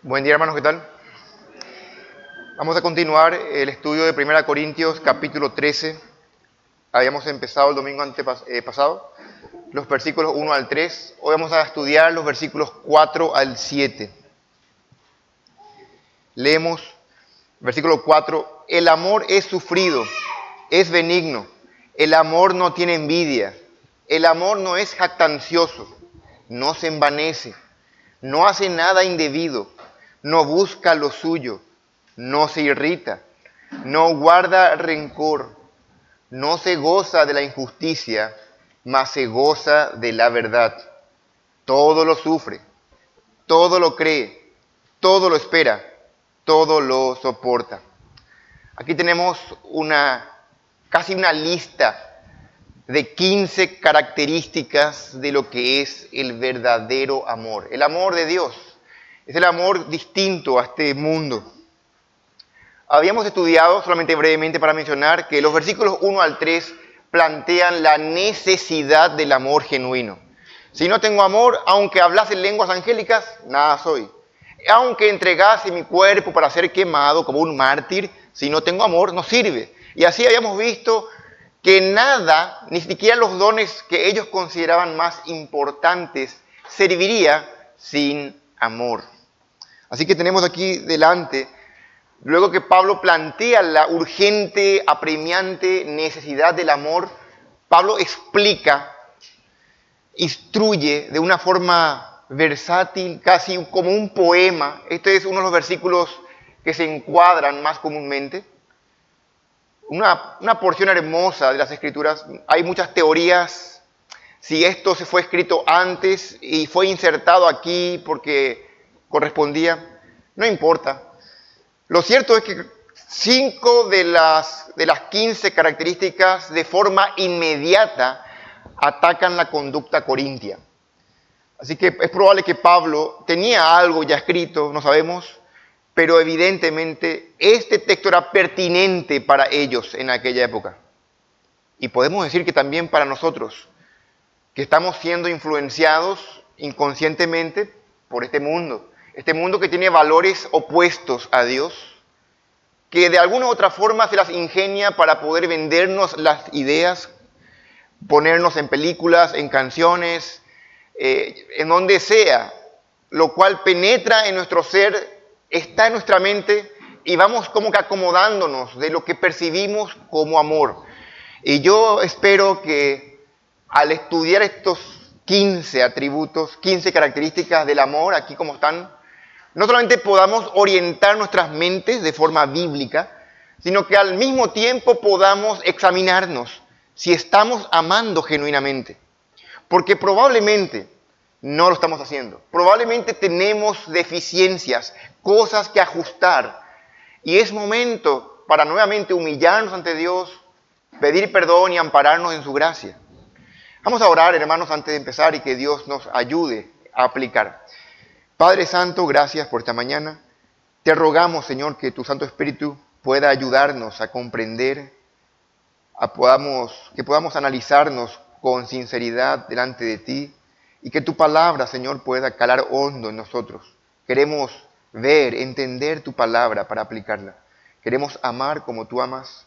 Buen día, hermanos, ¿qué tal? Vamos a continuar el estudio de 1 Corintios, capítulo 13. Habíamos empezado el domingo pasado, los versículos 1 al 3. Hoy vamos a estudiar los versículos 4 al 7. Leemos, versículo 4. El amor es sufrido, es benigno. El amor no tiene envidia. El amor no es jactancioso, no se envanece, no hace nada indebido, no busca lo suyo, no se irrita, no guarda rencor, no se goza de la injusticia, mas se goza de la verdad. Todo lo sufre, todo lo cree, todo lo espera, todo lo soporta. Aquí tenemos casi una lista de 15 características de lo que es el verdadero amor. El amor de Dios es el amor distinto a este mundo. Habíamos estudiado, solamente brevemente para mencionar, que los versículos 1 al 3 plantean la necesidad del amor genuino. Si no tengo amor, aunque hablase lenguas angélicas, nada soy. Aunque entregase mi cuerpo para ser quemado como un mártir, si no tengo amor, no sirve. Y así habíamos visto que nada, ni siquiera los dones que ellos consideraban más importantes, serviría sin amor. Así que tenemos aquí delante, luego que Pablo plantea la urgente, apremiante necesidad del amor, Pablo explica, instruye de una forma versátil, casi como un poema. Este es uno de los versículos que se encuadran más comúnmente. Una porción hermosa de las Escrituras. Hay muchas teorías si esto se fue escrito antes y fue insertado aquí porque correspondía. No importa. Lo cierto es que 5 de las 15 características de forma inmediata atacan la conducta corintia. Así que es probable que Pablo tenía algo ya escrito, no sabemos, pero evidentemente este texto era pertinente para ellos en aquella época. Y podemos decir que también para nosotros, que estamos siendo influenciados inconscientemente por este mundo que tiene valores opuestos a Dios, que de alguna u otra forma se las ingenia para poder vendernos las ideas, ponernos en películas, en canciones, en donde sea, lo cual penetra en nuestro ser, está en nuestra mente y vamos como que acomodándonos de lo que percibimos como amor. Y yo espero que al estudiar estos 15 atributos, 15 características del amor, aquí como están, no solamente podamos orientar nuestras mentes de forma bíblica, sino que al mismo tiempo podamos examinarnos si estamos amando genuinamente. Porque probablemente no lo estamos haciendo. Probablemente tenemos deficiencias, cosas que ajustar. Y es momento para nuevamente humillarnos ante Dios, pedir perdón y ampararnos en su gracia. Vamos a orar, hermanos, antes de empezar y que Dios nos ayude a aplicar. Padre Santo, gracias por esta mañana. Te rogamos, Señor, que tu Santo Espíritu pueda ayudarnos a comprender, que podamos analizarnos con sinceridad delante de ti y que tu palabra, Señor, pueda calar hondo en nosotros. Queremos ver, entender tu palabra para aplicarla. Queremos amar como tú amas,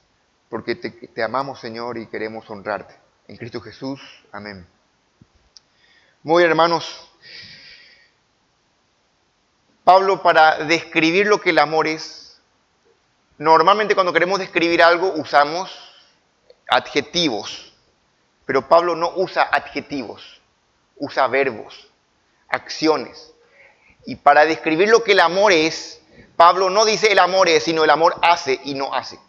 porque te amamos, Señor, y queremos honrarte. En Cristo Jesús, amén. Muy bien, hermanos. Pablo, para describir lo que el amor es, normalmente cuando queremos describir algo usamos adjetivos, pero Pablo no usa adjetivos, usa verbos, acciones. Y para describir lo que el amor es, Pablo no dice el amor es, sino el amor hace y no hace.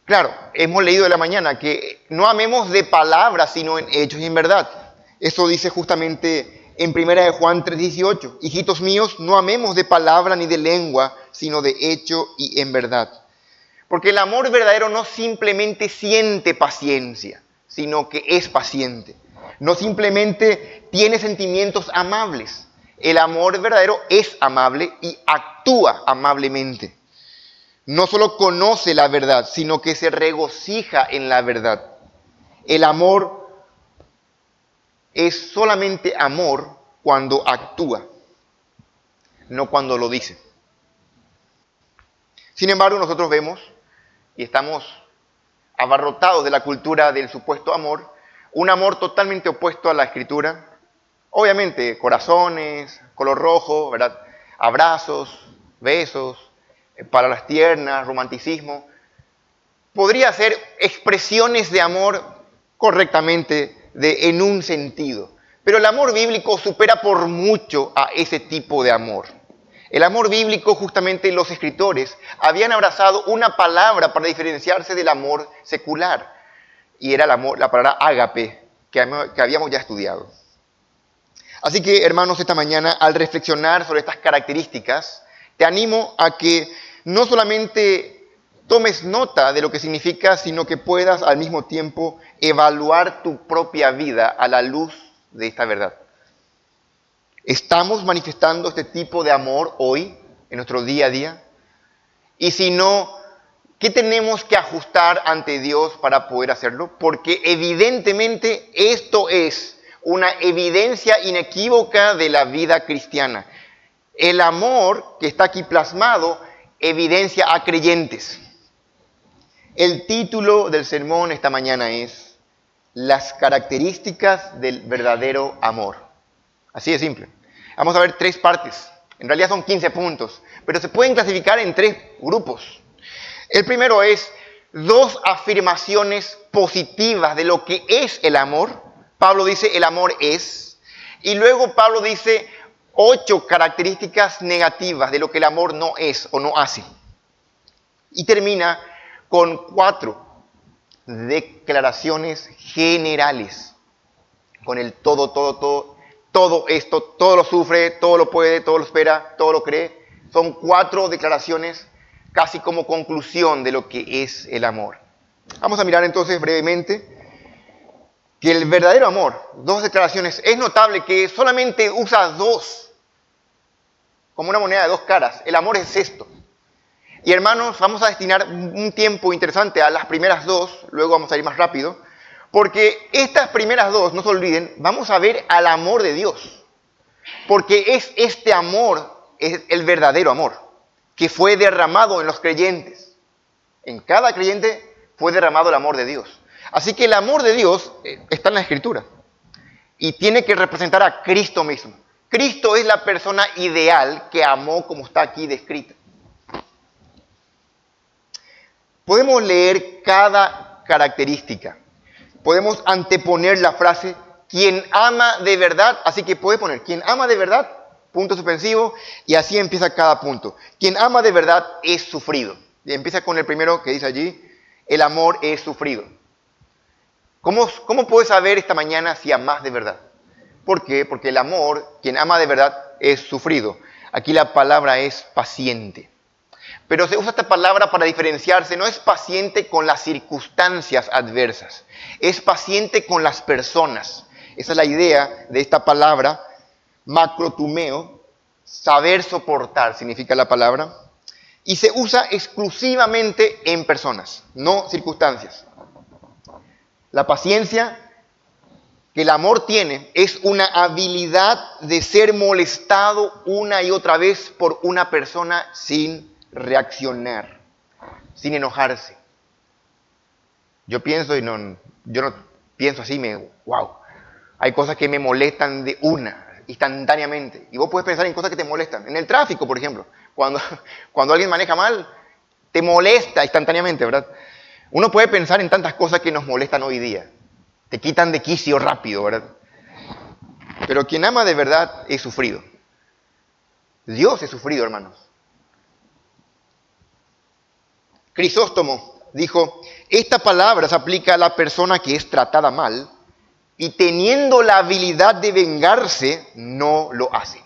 Claro, hemos leído de la mañana que no amemos de palabras, sino en hechos y en verdad. Eso dice justamente en 1 Juan 3:18, hijitos míos, no amemos de palabra ni de lengua, sino de hecho y en verdad. Porque el amor verdadero no simplemente siente paciencia, sino que es paciente. No simplemente tiene sentimientos amables. El amor verdadero es amable y actúa amablemente. No solo conoce la verdad, sino que se regocija en la verdad. El amor es solamente amor cuando actúa. no cuando lo dice. Sin embargo, nosotros vemos, y estamos abarrotados de la cultura del supuesto amor, un amor totalmente opuesto a la Escritura. Obviamente, corazones, color rojo, ¿verdad? Abrazos, besos, palabras tiernas, romanticismo. Podría ser expresiones de amor correctamente en un sentido. Pero el amor bíblico supera por mucho a ese tipo de amor. El amor bíblico, justamente los escritores habían abrazado una palabra para diferenciarse del amor secular. Y era el amor, la palabra ágape, que habíamos ya estudiado. Así que, hermanos, esta mañana, al reflexionar sobre estas características, te animo a que no solamente tomes nota de lo que significa, sino que puedas al mismo tiempo evaluar tu propia vida a la luz de esta verdad. ¿Estamos manifestando este tipo de amor hoy, en nuestro día a día? Y si no, ¿qué tenemos que ajustar ante Dios para poder hacerlo? Porque evidentemente esto es una evidencia inequívoca de la vida cristiana. El amor que está aquí plasmado evidencia a creyentes. El título del sermón esta mañana es Las características del verdadero amor. Así de simple. Vamos a ver 3 partes. En realidad son 15 puntos, pero se pueden clasificar en 3 grupos. El primero es 2 afirmaciones positivas de lo que es el amor. Pablo dice el amor es. Y luego Pablo dice 8 características negativas de lo que el amor no es o no hace. Y termina con 4 declaraciones generales. Con el todo esto, todo lo sufre, todo lo puede, todo lo espera, todo lo cree. Son 4 declaraciones casi como conclusión de lo que es el amor. Vamos a mirar entonces brevemente que el verdadero amor, 2 declaraciones, es notable que solamente usa 2, como una moneda de 2 caras. El amor es esto. Y hermanos, vamos a destinar un tiempo interesante a las primeras 2, luego vamos a ir más rápido, porque estas primeras 2, no se olviden, vamos a ver al amor de Dios. Porque es este amor, es el verdadero amor, que fue derramado en los creyentes. En cada creyente fue derramado el amor de Dios. Así que el amor de Dios está en la Escritura. Y tiene que representar a Cristo mismo. Cristo es la persona ideal que amó como está aquí descrita. Podemos leer cada característica. Podemos anteponer la frase, quien ama de verdad, así que puede poner, quien ama de verdad, punto suspensivo, y así empieza cada punto. Quien ama de verdad es sufrido. Y empieza con el primero que dice allí, el amor es sufrido. ¿Cómo puedes saber esta mañana si amas de verdad? ¿Por qué? Porque el amor, quien ama de verdad, es sufrido. Aquí la palabra es paciente. Pero se usa esta palabra para diferenciarse, no es paciente con las circunstancias adversas, es paciente con las personas. Esa es la idea de esta palabra, macrotumeo, saber soportar significa la palabra, y se usa exclusivamente en personas, no circunstancias. La paciencia que el amor tiene es una habilidad de ser molestado una y otra vez por una persona sin reaccionar, sin enojarse. Yo pienso yo no pienso así, wow. Hay cosas que me molestan de instantáneamente. Y vos puedes pensar en cosas que te molestan. En el tráfico, por ejemplo. Cuando alguien maneja mal, te molesta instantáneamente, ¿verdad? Uno puede pensar en tantas cosas que nos molestan hoy día. Te quitan de quicio rápido, ¿verdad? Pero quien ama de verdad es sufrido. Dios es sufrido, hermanos. Crisóstomo dijo, esta palabra se aplica a la persona que es tratada mal y teniendo la habilidad de vengarse, no lo hace.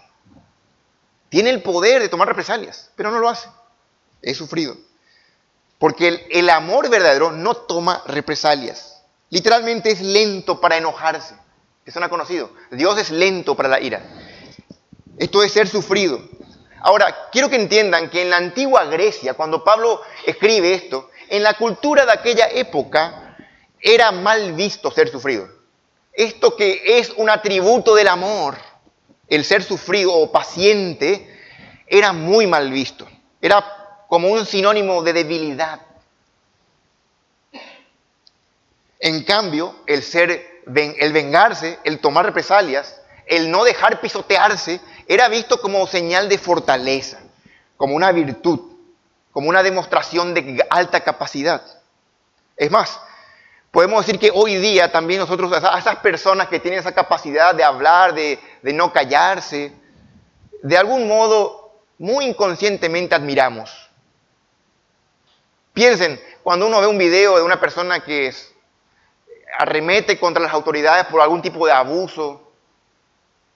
Tiene el poder de tomar represalias, pero no lo hace. Es sufrido. Porque el amor verdadero no toma represalias. Literalmente es lento para enojarse. Eso no ha conocido. Dios es lento para la ira. Esto es ser sufrido. Ahora, quiero que entiendan que en la antigua Grecia, cuando Pablo escribe esto, en la cultura de aquella época era mal visto ser sufrido. Esto que es un atributo del amor, el ser sufrido o paciente, era muy mal visto. Era como un sinónimo de debilidad. En cambio, el vengarse, el tomar represalias, el no dejar pisotearse, era visto como señal de fortaleza, como una virtud, como una demostración de alta capacidad. Es más, podemos decir que hoy día también nosotros, a esas personas que tienen esa capacidad de hablar, de no callarse, de algún modo muy inconscientemente admiramos. Piensen, cuando uno ve un video de una persona que arremete contra las autoridades por algún tipo de abuso,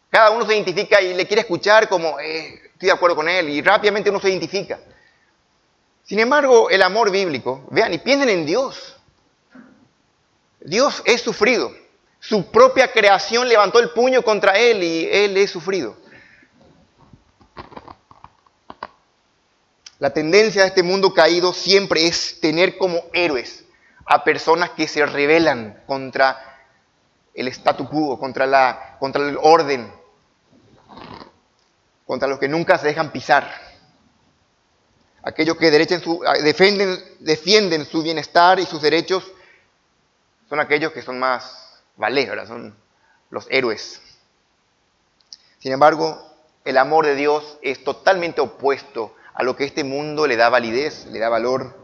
cada uno se identifica y le quiere escuchar como, estoy de acuerdo con él, y rápidamente uno se identifica. Sin embargo, el amor bíblico, vean y piensen en Dios. Dios es sufrido. Su propia creación levantó el puño contra él y él es sufrido. La tendencia de este mundo caído siempre es tener como héroes a personas que se rebelan contra el statu quo, contra el orden, contra los que nunca se dejan pisar. Aquellos que defienden su bienestar y sus derechos son aquellos que son más valientes, ¿verdad? Son los héroes. Sin embargo, el amor de Dios es totalmente opuesto a lo que este mundo le da validez, le da valor.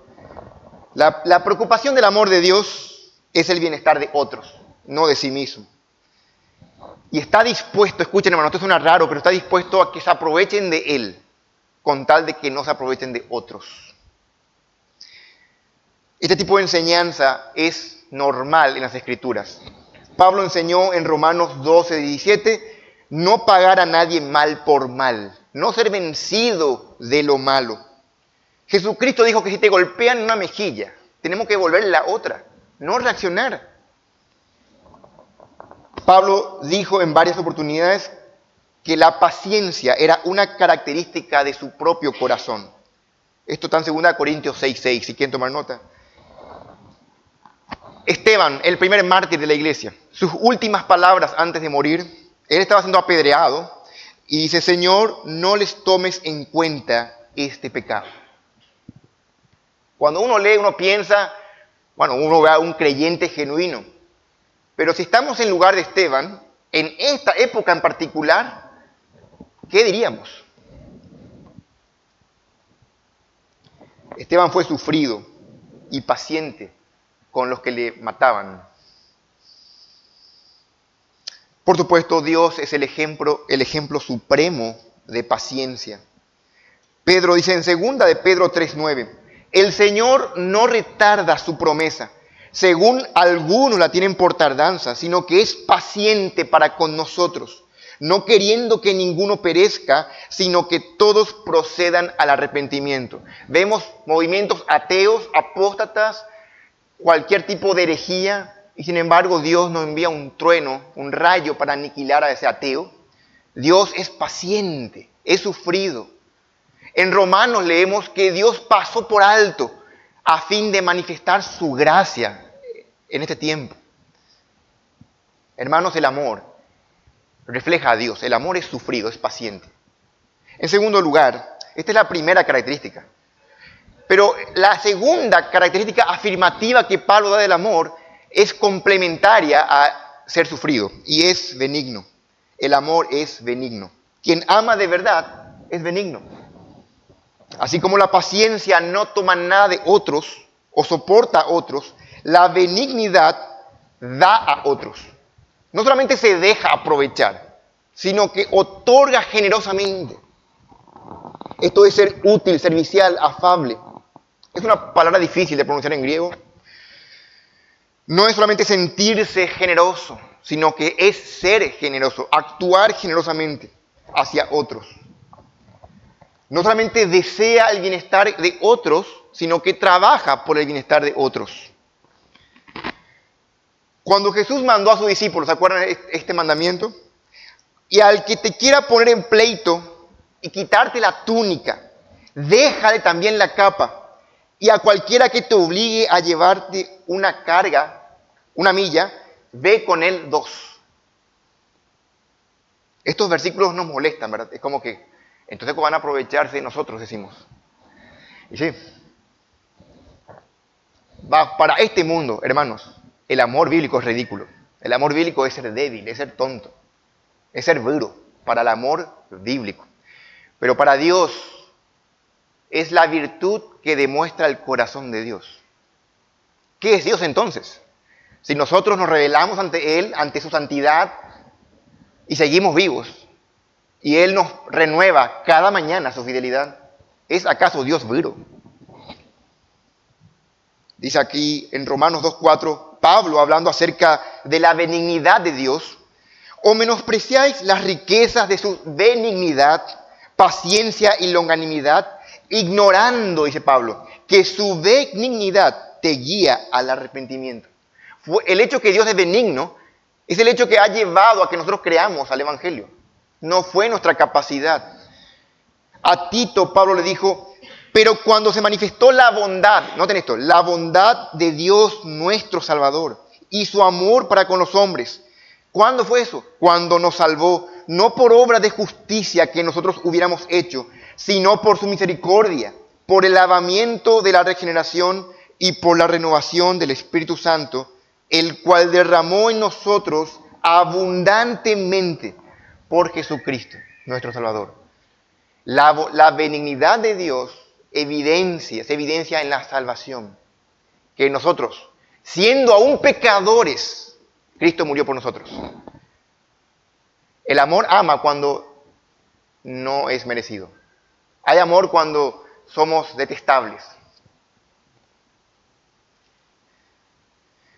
La preocupación del amor de Dios es el bienestar de otros, no de sí mismo. Y está dispuesto, escuchen hermano, esto suena raro, pero está dispuesto a que se aprovechen de Él, con tal de que no se aprovechen de otros. Este tipo de enseñanza es normal en las Escrituras. Pablo enseñó en Romanos 12:17, no pagar a nadie mal por mal, no ser vencido de lo malo. Jesucristo dijo que si te golpean una mejilla, tenemos que devolver la otra, no reaccionar. Pablo dijo en varias oportunidades que la paciencia era una característica de su propio corazón. Esto está en 2 Corintios 6:6, si quieren tomar nota. Esteban, el primer mártir de la iglesia, sus últimas palabras antes de morir, él estaba siendo apedreado y dice, Señor, no les tomes en cuenta este pecado. Cuando uno lee, uno piensa, bueno, uno ve a un creyente genuino. Pero si estamos en lugar de Esteban, en esta época en particular, ¿qué diríamos? Esteban fue sufrido y paciente con los que le mataban. Por supuesto, Dios es el ejemplo supremo de paciencia. Pedro dice en 2 de Pedro 3:9, el Señor no retarda su promesa, según algunos la tienen por tardanza, sino que es paciente para con nosotros, no queriendo que ninguno perezca, sino que todos procedan al arrepentimiento. Vemos movimientos ateos, apóstatas, cualquier tipo de herejía, y sin embargo Dios no envía un trueno, un rayo para aniquilar a ese ateo. Dios es paciente, es sufrido. En Romanos leemos que Dios pasó por alto a fin de manifestar su gracia en este tiempo. Hermanos, el amor refleja a Dios. El amor es sufrido, es paciente. En segundo lugar, esta es la primera característica. Pero la segunda característica afirmativa que Pablo da del amor es complementaria a ser sufrido y es benigno. El amor es benigno. Quien ama de verdad es benigno. Así como la paciencia no toma nada de otros o soporta a otros, la benignidad da a otros. No solamente se deja aprovechar, sino que otorga generosamente. Esto es ser útil, servicial, afable. Es una palabra difícil de pronunciar en griego. No es solamente sentirse generoso, sino que es ser generoso, actuar generosamente hacia otros. No solamente desea el bienestar de otros, sino que trabaja por el bienestar de otros. Cuando Jesús mandó a sus discípulos, ¿se acuerdan este mandamiento? Y al que te quiera poner en pleito y quitarte la túnica, déjale también la capa. Y a cualquiera que te obligue a llevarte una carga, una milla, ve con él 2. Estos versículos nos molestan, ¿verdad? Es como que Entonces van a aprovecharse de nosotros, decimos. Y sí, para este mundo, hermanos, el amor bíblico es ridículo. El amor bíblico es ser débil, es ser tonto, es ser duro, para el amor bíblico. Pero para Dios es la virtud que demuestra el corazón de Dios. ¿Qué es Dios entonces? Si nosotros nos rebelamos ante Él, ante su santidad, y seguimos vivos, y Él nos renueva cada mañana su fidelidad, ¿es acaso Dios duro? Dice aquí en Romanos 2:4, Pablo hablando acerca de la benignidad de Dios, o menospreciáis las riquezas de su benignidad, paciencia y longanimidad, ignorando, dice Pablo, que su benignidad te guía al arrepentimiento. El hecho que Dios es benigno es el hecho que ha llevado a que nosotros creamos al Evangelio. No fue nuestra capacidad. A Tito, Pablo le dijo, pero cuando se manifestó la bondad, noten esto, la bondad de Dios nuestro Salvador y su amor para con los hombres. ¿Cuándo fue eso? Cuando nos salvó, no por obra de justicia que nosotros hubiéramos hecho, sino por su misericordia, por el lavamiento de la regeneración y por la renovación del Espíritu Santo, el cual derramó en nosotros abundantemente por Jesucristo, nuestro Salvador. La benignidad de Dios se evidencia en la salvación. Que nosotros, siendo aún pecadores, Cristo murió por nosotros. El amor ama cuando no es merecido. Hay amor cuando somos detestables.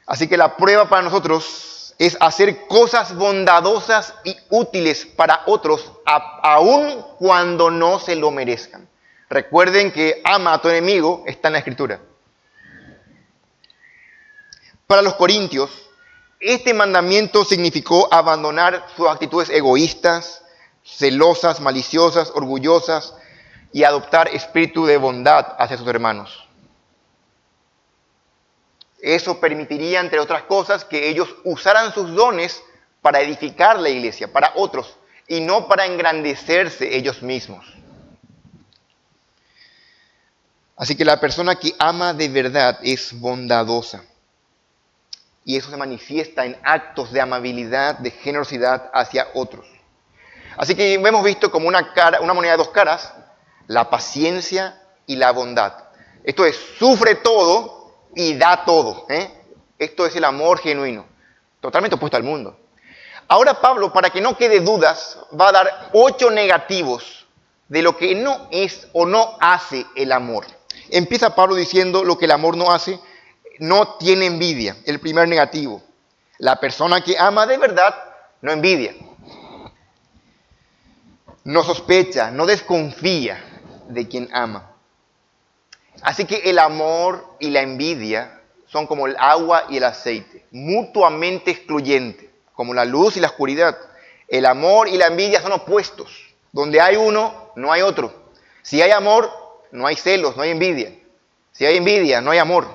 Así que la prueba para nosotros es hacer cosas bondadosas y útiles para otros, aun cuando no se lo merezcan. Recuerden que ama a tu enemigo, está en la Escritura. Para los corintios, este mandamiento significó abandonar sus actitudes egoístas, celosas, maliciosas, orgullosas y adoptar espíritu de bondad hacia sus hermanos. Eso permitiría, entre otras cosas, que ellos usaran sus dones para edificar la iglesia, para otros, y no para engrandecerse ellos mismos. Así que la persona que ama de verdad es bondadosa. Y eso se manifiesta en actos de amabilidad, de generosidad hacia otros. Así que hemos visto como una moneda de dos caras, la paciencia y la bondad. Esto es, sufre todo y da todo. Esto es el amor genuino, totalmente opuesto al mundo. Ahora Pablo, para que no quede dudas, va a dar 8 negativos de lo que no es o no hace el amor. Empieza Pablo diciendo lo que el amor no hace, no tiene envidia, el primer negativo. La persona que ama de verdad no envidia, no sospecha, no desconfía de quien ama. Así que el amor y la envidia son como el agua y el aceite, mutuamente excluyentes, como la luz y la oscuridad. El amor y la envidia son opuestos. Donde hay uno, no hay otro. Si hay amor, no hay celos, no hay envidia. Si hay envidia, no hay amor.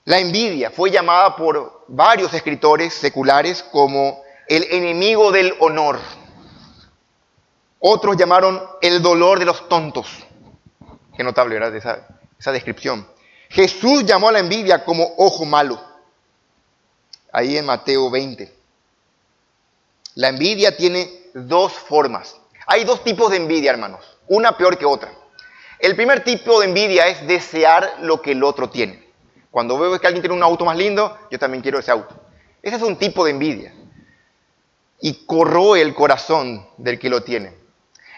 La envidia fue llamada por varios escritores seculares como el enemigo del honor. Otros llamaron el dolor de los tontos. Qué notable, ¿verdad? Esa descripción. Jesús llamó a la envidia como ojo malo. Ahí en Mateo 20. La envidia tiene 2 formas. Hay 2 tipos de envidia, hermanos. Una peor que otra. El primer tipo de envidia es desear lo que el otro tiene. Cuando veo que alguien tiene un auto más lindo, yo también quiero ese auto. Ese es un tipo de envidia. Y corroe el corazón del que lo tiene.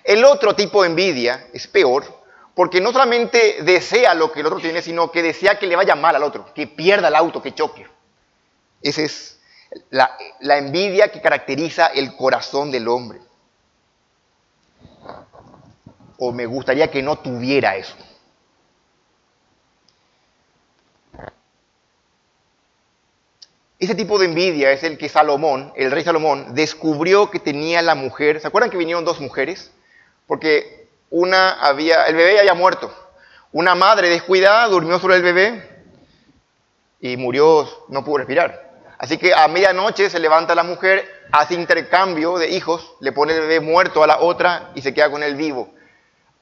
El otro tipo de envidia es peor, porque no solamente desea lo que el otro tiene, sino que desea que le vaya mal al otro, que pierda el auto, que choque. Esa es la envidia que caracteriza el corazón del hombre. O me gustaría que no tuviera eso. Ese tipo de envidia es el que Salomón, el rey Salomón, descubrió que tenía la mujer. ¿Se acuerdan que vinieron 2 mujeres? Porque el bebé había muerto. Una madre descuidada durmió sobre el bebé y murió, no pudo respirar. Así que a medianoche se levanta la mujer, hace intercambio de hijos, le pone el bebé muerto a la otra y se queda con el vivo.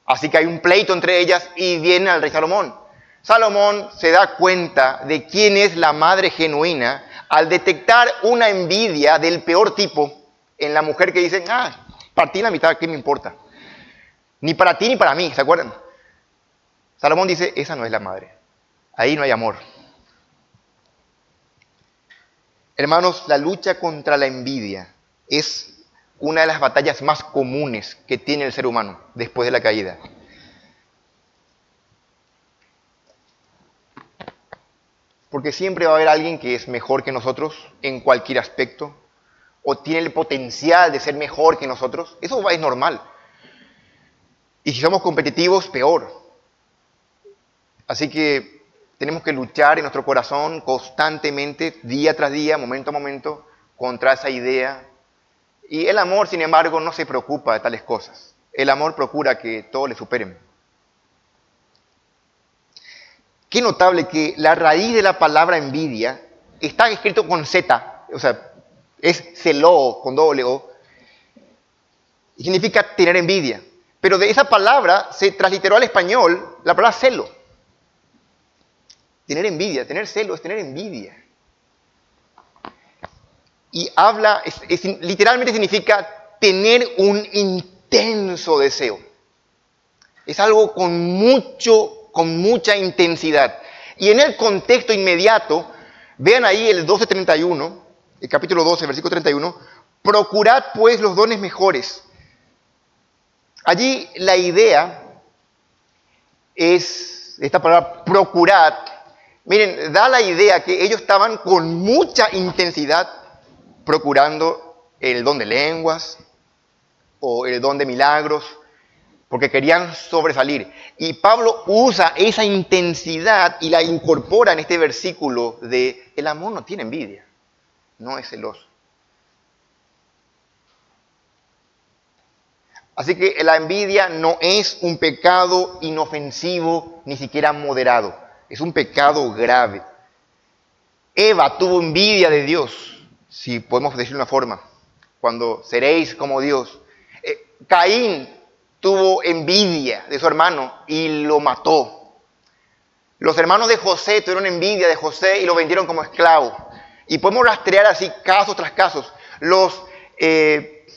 Así que hay un pleito entre ellas y viene al rey Salomón. Salomón se da cuenta de quién es la madre genuina al detectar una envidia del peor tipo en la mujer que dice, partí la mitad, ¿qué me importa? Ni para ti ni para mí, ¿se acuerdan? Salomón dice, esa no es la madre. Ahí no hay amor. Hermanos, la lucha contra la envidia es una de las batallas más comunes que tiene el ser humano después de la caída. Porque siempre va a haber alguien que es mejor que nosotros en cualquier aspecto, o tiene el potencial de ser mejor que nosotros. Eso es normal. Y si somos competitivos, peor. Así que tenemos que luchar en nuestro corazón constantemente, día tras día, momento a momento, contra esa idea. Y el amor, sin embargo, no se preocupa de tales cosas. El amor procura que todos le superen. Qué notable que la raíz de la palabra envidia está escrito con Z, o sea, es celo con doble O, y significa tener envidia. Pero de esa palabra se transliteró al español la palabra celo. Tener envidia, tener celo es tener envidia. Y habla, literalmente significa tener un intenso deseo. Es algo con mucha intensidad. Y en el contexto inmediato, vean ahí el 12:31, el capítulo 12, versículo 31, procurad pues los dones mejores. Allí la idea es, esta palabra procurad, miren, da la idea que ellos estaban con mucha intensidad procurando el don de lenguas o el don de milagros, porque querían sobresalir. Y Pablo usa esa intensidad y la incorpora en este versículo de el amor no tiene envidia, no es celoso. Así que la envidia no es un pecado inofensivo, ni siquiera moderado. Es un pecado grave. Eva tuvo envidia de Dios, si podemos decir de una forma, cuando seréis como Dios. Caín tuvo envidia de su hermano y lo mató. Los hermanos de José tuvieron envidia de José y lo vendieron como esclavo. Y podemos rastrear así casos tras casos. Los que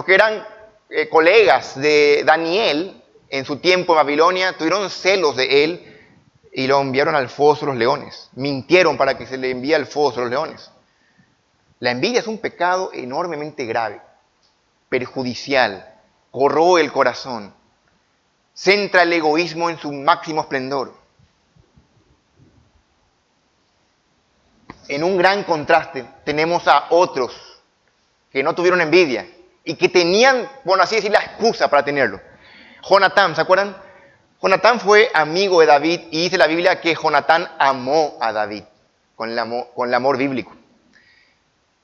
eran colegas de Daniel en su tiempo en Babilonia tuvieron celos de él y lo enviaron al foso de los leones. Mintieron para que se le envíe al foso de los leones. La envidia es un pecado enormemente grave, perjudicial, corroe el corazón, centra el egoísmo en su máximo esplendor. En un gran contraste tenemos a otros que no tuvieron envidia y que tenían, por así decir, la excusa para tenerlo. Jonatán, ¿se acuerdan? Jonatán fue amigo de David y dice la Biblia que Jonatán amó a David con el amor bíblico.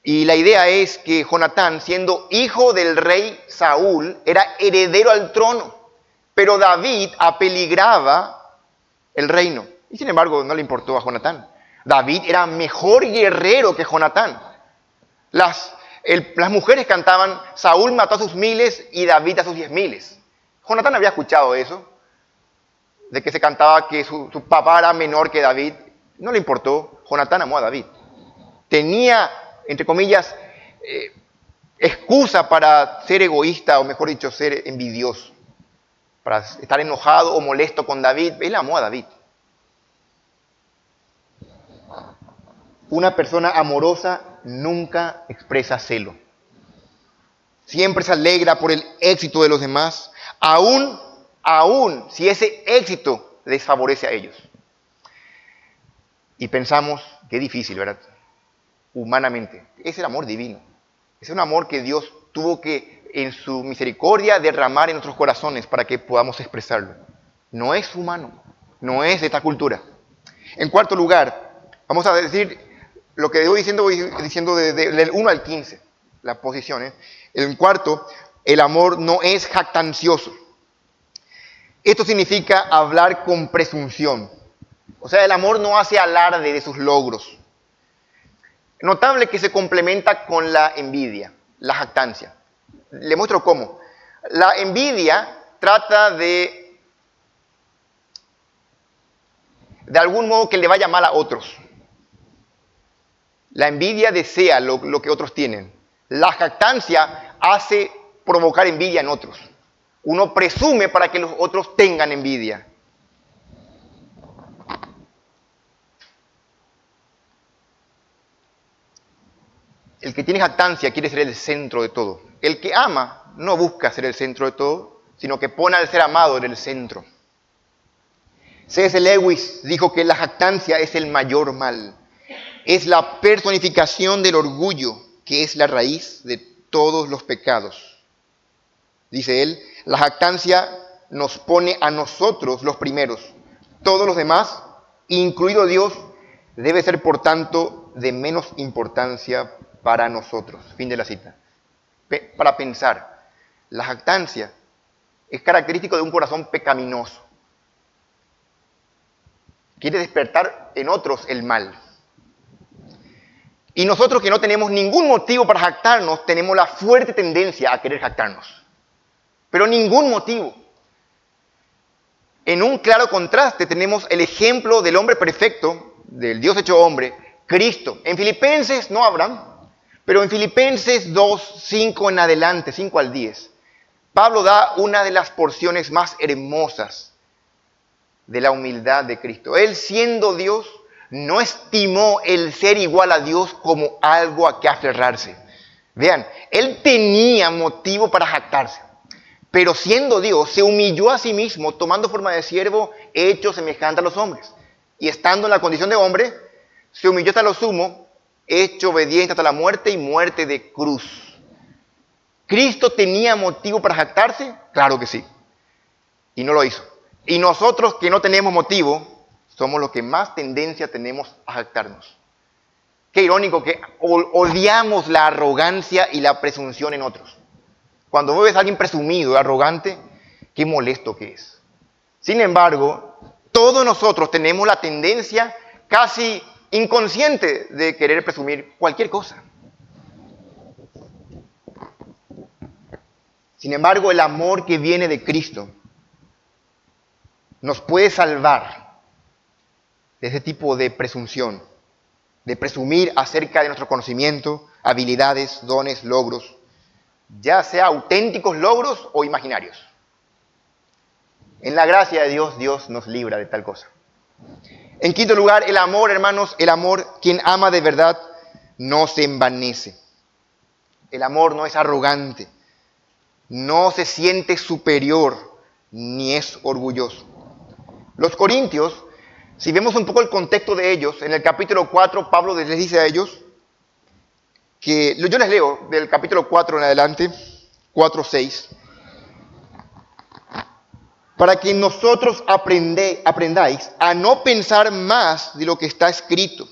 Y la idea es que Jonatán, siendo hijo del rey Saúl, era heredero al trono, pero David apeligraba el reino. Y sin embargo no le importó a Jonatán. David era mejor guerrero que Jonatán. Las mujeres cantaban, Saúl mató a sus miles y David a sus 10,000. Jonatán había escuchado eso, de que se cantaba que su papá era menor que David. No le importó, Jonatán amó a David. Tenía, entre comillas, excusa para ser egoísta, o mejor dicho, ser envidioso, para estar enojado o molesto con David. Él amó a David. Una persona amorosa nunca expresa celo. Siempre se alegra por el éxito de los demás, aún si ese éxito les favorece a ellos. Y pensamos, qué difícil, ¿verdad? Humanamente. Es el amor divino. Es un amor que Dios tuvo que, en su misericordia, derramar en nuestros corazones para que podamos expresarlo. No es humano, no es de esta cultura. En cuarto lugar, vamos a decir lo que voy diciendo del 1 al 15, las posiciones. En cuarto, el amor no es jactancioso. Esto significa hablar con presunción. O sea, el amor no hace alarde de sus logros. notable que se complementa con la envidia, la jactancia. Le muestro cómo. La envidia trata de algún modo que le vaya mal a otros. La envidia desea lo que otros tienen. La jactancia hace provocar envidia en otros. Uno presume para que los otros tengan envidia. El que tiene jactancia quiere ser el centro de todo. El que ama no busca ser el centro de todo, sino que pone al ser amado en el centro. C.S. Lewis dijo que la jactancia es el mayor mal. Es la personificación del orgullo, que es la raíz de todos los pecados. Dice él, la jactancia nos pone a nosotros los primeros. Todos los demás, incluido Dios, debe ser por tanto de menos importancia para nosotros. Fin de la cita. Para pensar, la jactancia es característico de un corazón pecaminoso. Quiere despertar en otros el mal. Y nosotros que no tenemos ningún motivo para jactarnos, tenemos la fuerte tendencia a querer jactarnos. Pero ningún motivo. En un claro contraste tenemos el ejemplo del hombre perfecto, del Dios hecho hombre, Cristo. En Filipenses, no Abraham, pero en Filipenses 2, 5 en adelante, 5 al 10, Pablo da una de las porciones más hermosas de la humildad de Cristo. Él, siendo Dios, no estimó el ser igual a Dios como algo a que aferrarse. Vean, él tenía motivo para jactarse, pero siendo Dios, se humilló a sí mismo, tomando forma de siervo, hecho semejante a los hombres. Y estando en la condición de hombre, se humilló hasta lo sumo, hecho obediente hasta la muerte y muerte de cruz. ¿Cristo tenía motivo para jactarse? Claro que sí. Y no lo hizo. Y nosotros que no tenemos motivo, somos los que más tendencia tenemos a jactarnos. Qué irónico que odiamos la arrogancia y la presunción en otros. Cuando ves a alguien presumido, arrogante, qué molesto que es. Sin embargo, todos nosotros tenemos la tendencia casi inconsciente de querer presumir cualquier cosa. Sin embargo, el amor que viene de Cristo nos puede salvar de ese tipo de presunción, de presumir acerca de nuestro conocimiento, habilidades, dones, logros, ya sea auténticos logros o imaginarios. En la gracia de Dios, Dios nos libra de tal cosa. En quinto lugar, el amor, hermanos, el amor, quien ama de verdad, no se envanece. El amor no es arrogante, no se siente superior, ni es orgulloso. Los corintios, si vemos un poco el contexto de ellos, en el capítulo 4, Pablo les dice a ellos que, yo les leo del capítulo 4 en adelante, 4:6, para que nosotros aprendáis a no pensar más de lo que está escrito,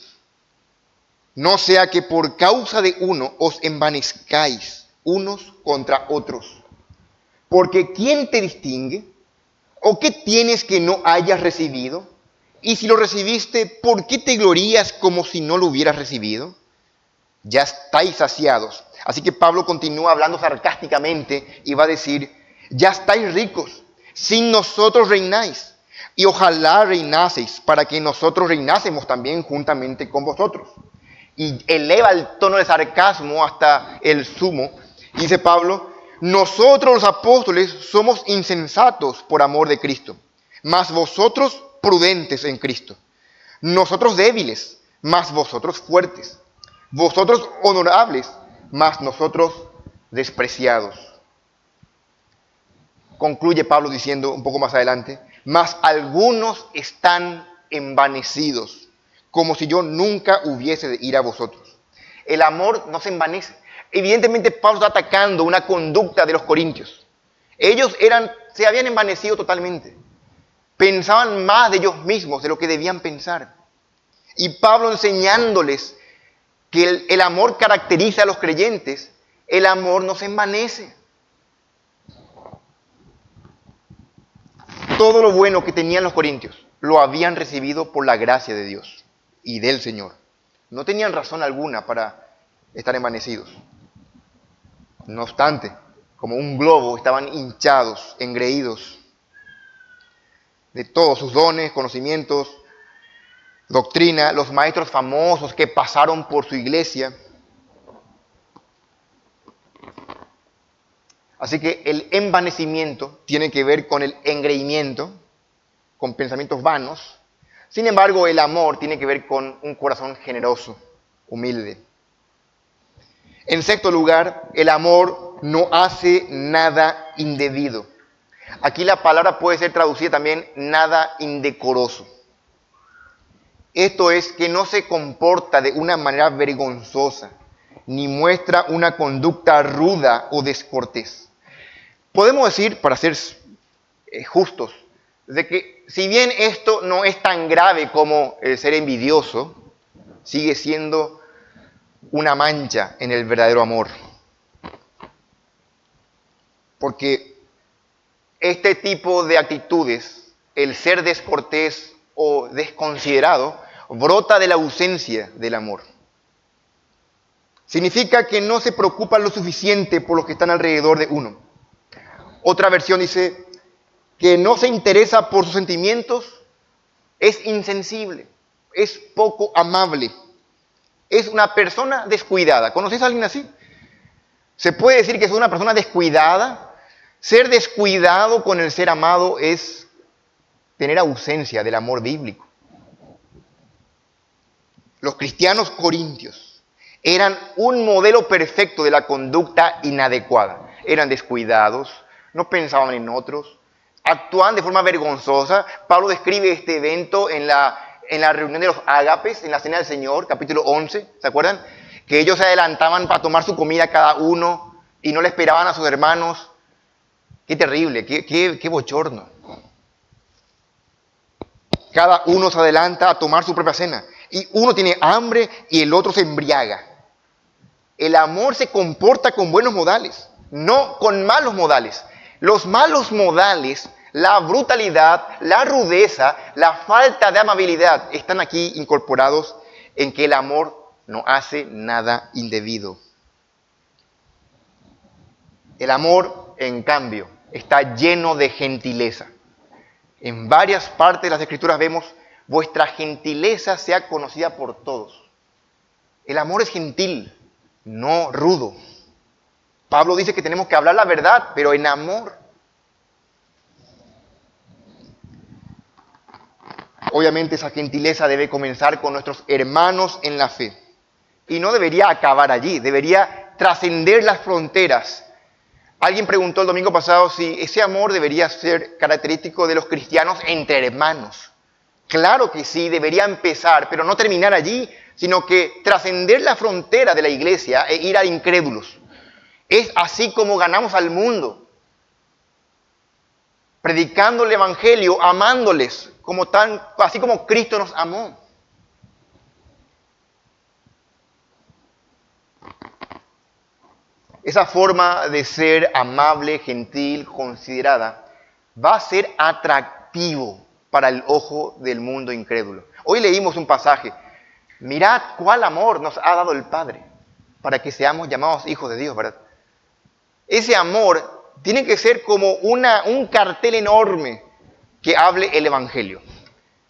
no sea que por causa de uno os envanezcáis unos contra otros. Porque ¿quién te distingue? ¿O qué tienes que no hayas recibido? Y si lo recibiste, ¿por qué te glorías como si no lo hubieras recibido? Ya estáis saciados. Así que Pablo continúa hablando sarcásticamente y va a decir, ya estáis ricos, sin nosotros reináis. Y ojalá reinaseis para que nosotros reinásemos también juntamente con vosotros. Y eleva el tono de sarcasmo hasta el sumo. Y dice Pablo, nosotros los apóstoles somos insensatos por amor de Cristo, mas vosotros prudentes en Cristo. Nosotros débiles, mas vosotros fuertes. Vosotros honorables, mas nosotros despreciados. Concluye Pablo diciendo un poco más adelante, mas algunos están envanecidos, como si yo nunca hubiese de ir a vosotros. El amor no se envanece. Evidentemente Pablo está atacando una conducta de los corintios. Ellos se habían envanecido totalmente. Pensaban más de ellos mismos de lo que debían pensar. Y Pablo enseñándoles que el amor caracteriza a los creyentes, el amor no se envanece. Todo lo bueno que tenían los corintios lo habían recibido por la gracia de Dios y del Señor. No tenían razón alguna para estar envanecidos. No obstante, como un globo, estaban hinchados, engreídos de todos sus dones, conocimientos, doctrina, los maestros famosos que pasaron por su iglesia. Así que el envanecimiento tiene que ver con el engreimiento, con pensamientos vanos. Sin embargo, el amor tiene que ver con un corazón generoso, humilde. En sexto lugar, el amor no hace nada indebido. Aquí la palabra puede ser traducida también nada indecoroso. Esto es que no se comporta de una manera vergonzosa, ni muestra una conducta ruda o descortés. Podemos decir, para ser justos, de que si bien esto no es tan grave como el ser envidioso, sigue siendo una mancha en el verdadero amor. Porque este tipo de actitudes, el ser descortés o desconsiderado, brota de la ausencia del amor. Significa que no se preocupa lo suficiente por los que están alrededor de uno. Otra versión dice que no se interesa por sus sentimientos, es insensible, es poco amable, es una persona descuidada. ¿Conoces a alguien así? Se puede decir que es una persona descuidada. Ser descuidado con el ser amado es tener ausencia del amor bíblico. Los cristianos corintios eran un modelo perfecto de la conducta inadecuada. Eran descuidados, no pensaban en otros, actuaban de forma vergonzosa. Pablo describe este evento en la reunión de los ágapes, en la cena del Señor, capítulo 11, ¿se acuerdan? Que ellos se adelantaban para tomar su comida cada uno y no le esperaban a sus hermanos. Qué terrible, qué bochorno. Cada uno se adelanta a tomar su propia cena. Y uno tiene hambre y el otro se embriaga. El amor se comporta con buenos modales, no con malos modales. Los malos modales, la brutalidad, la rudeza, la falta de amabilidad están aquí incorporados en que el amor no hace nada indebido. El amor, en cambio, está lleno de gentileza. En varias partes de las Escrituras vemos, vuestra gentileza sea conocida por todos. El amor es gentil, no rudo. Pablo dice que tenemos que hablar la verdad, pero en amor. Obviamente esa gentileza debe comenzar con nuestros hermanos en la fe. Y no debería acabar allí, debería trascender las fronteras. Alguien preguntó el domingo pasado si ese amor debería ser característico de los cristianos entre hermanos. Claro que sí, debería empezar, pero no terminar allí, sino que trascender la frontera de la iglesia e ir a incrédulos. Es así como ganamos al mundo, predicando el evangelio, amándoles, así como Cristo nos amó. Esa forma de ser amable, gentil, considerada, va a ser atractivo para el ojo del mundo incrédulo. Hoy leímos un pasaje. Mirad cuál amor nos ha dado el Padre para que seamos llamados hijos de Dios, ¿verdad? Ese amor tiene que ser como un cartel enorme que hable el Evangelio.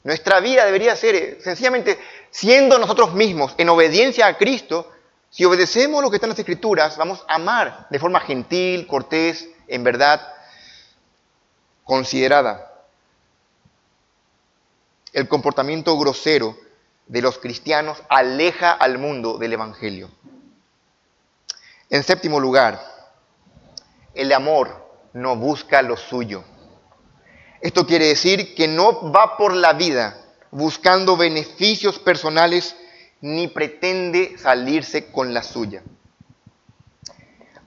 Nuestra vida debería ser sencillamente siendo nosotros mismos en obediencia a Cristo. Si obedecemos lo que está en las Escrituras, vamos a amar de forma gentil, cortés, en verdad, considerada. El comportamiento grosero de los cristianos aleja al mundo del Evangelio. En séptimo lugar, el amor no busca lo suyo. Esto quiere decir que no va por la vida buscando beneficios personales ni pretende salirse con la suya.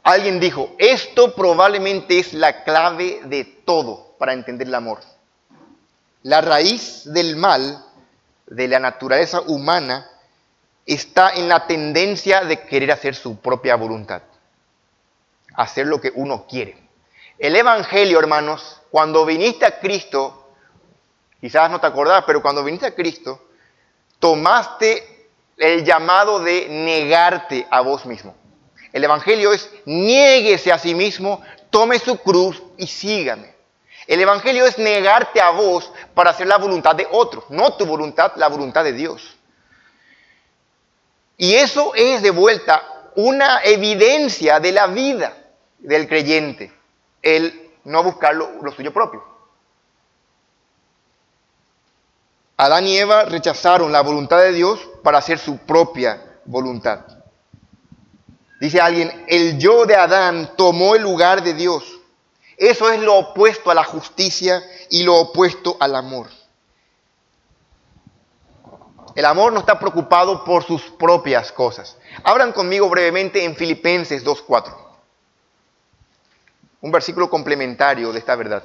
Alguien dijo, esto probablemente es la clave de todo para entender el amor. La raíz del mal de la naturaleza humana está en la tendencia de querer hacer su propia voluntad, hacer lo que uno quiere. El Evangelio, hermanos, cuando viniste a Cristo, quizás no te acordás, pero cuando viniste a Cristo, tomaste el llamado de negarte a vos mismo. El Evangelio es niéguese a sí mismo, tome su cruz y sígame. El Evangelio es negarte a vos para hacer la voluntad de otros, no tu voluntad, la voluntad de Dios. Y eso es de vuelta una evidencia de la vida del creyente, el no buscar lo suyo propio. Adán y Eva rechazaron la voluntad de Dios para hacer su propia voluntad. Dice alguien, el yo de Adán tomó el lugar de Dios. Eso es lo opuesto a la justicia y lo opuesto al amor. El amor no está preocupado por sus propias cosas. Abran conmigo brevemente en Filipenses 2:4. Un versículo complementario de esta verdad.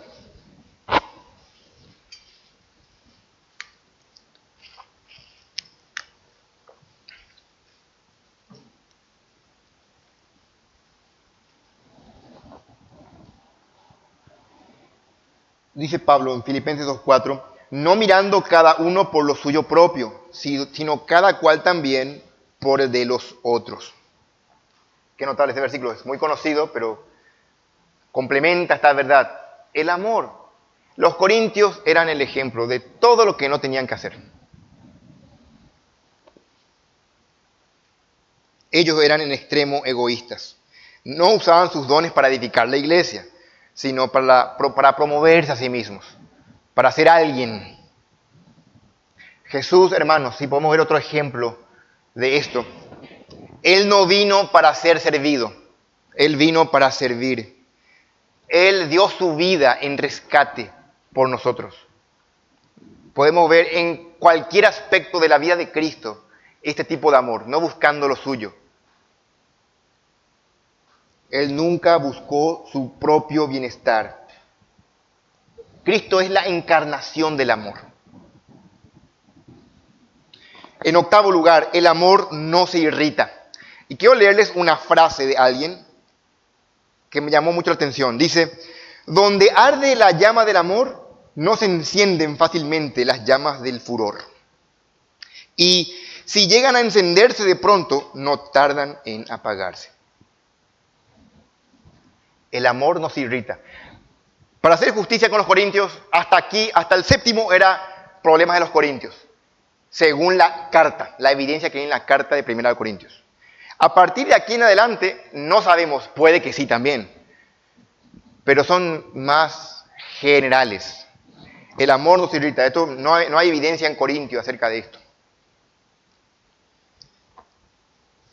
Dice Pablo en Filipenses 2:4, no mirando cada uno por lo suyo propio, sino cada cual también por el de los otros. Qué notable este versículo, es muy conocido, pero complementa esta verdad. El amor. Los corintios eran el ejemplo de todo lo que no tenían que hacer. Ellos eran en extremo egoístas. No usaban sus dones para edificar la iglesia, sino para promoverse a sí mismos, para ser alguien. Jesús, hermanos, si podemos ver otro ejemplo de esto, Él no vino para ser servido, Él vino para servir. Él dio su vida en rescate por nosotros. Podemos ver en cualquier aspecto de la vida de Cristo este tipo de amor, no buscando lo suyo. Él nunca buscó su propio bienestar. Cristo es la encarnación del amor. En octavo lugar, el amor no se irrita. Y quiero leerles una frase de alguien que me llamó mucho la atención. Dice, donde arde la llama del amor, no se encienden fácilmente las llamas del furor. Y si llegan a encenderse de pronto, no tardan en apagarse. El amor no se irrita. Para hacer justicia con los corintios, hasta aquí, hasta el séptimo, era problemas de los corintios. Según la carta, la evidencia que hay en la carta de 1 Corintios. A partir de aquí en adelante, no sabemos, puede que sí también, pero son más generales. El amor no se irrita. Esto, no hay evidencia en Corintios acerca de esto.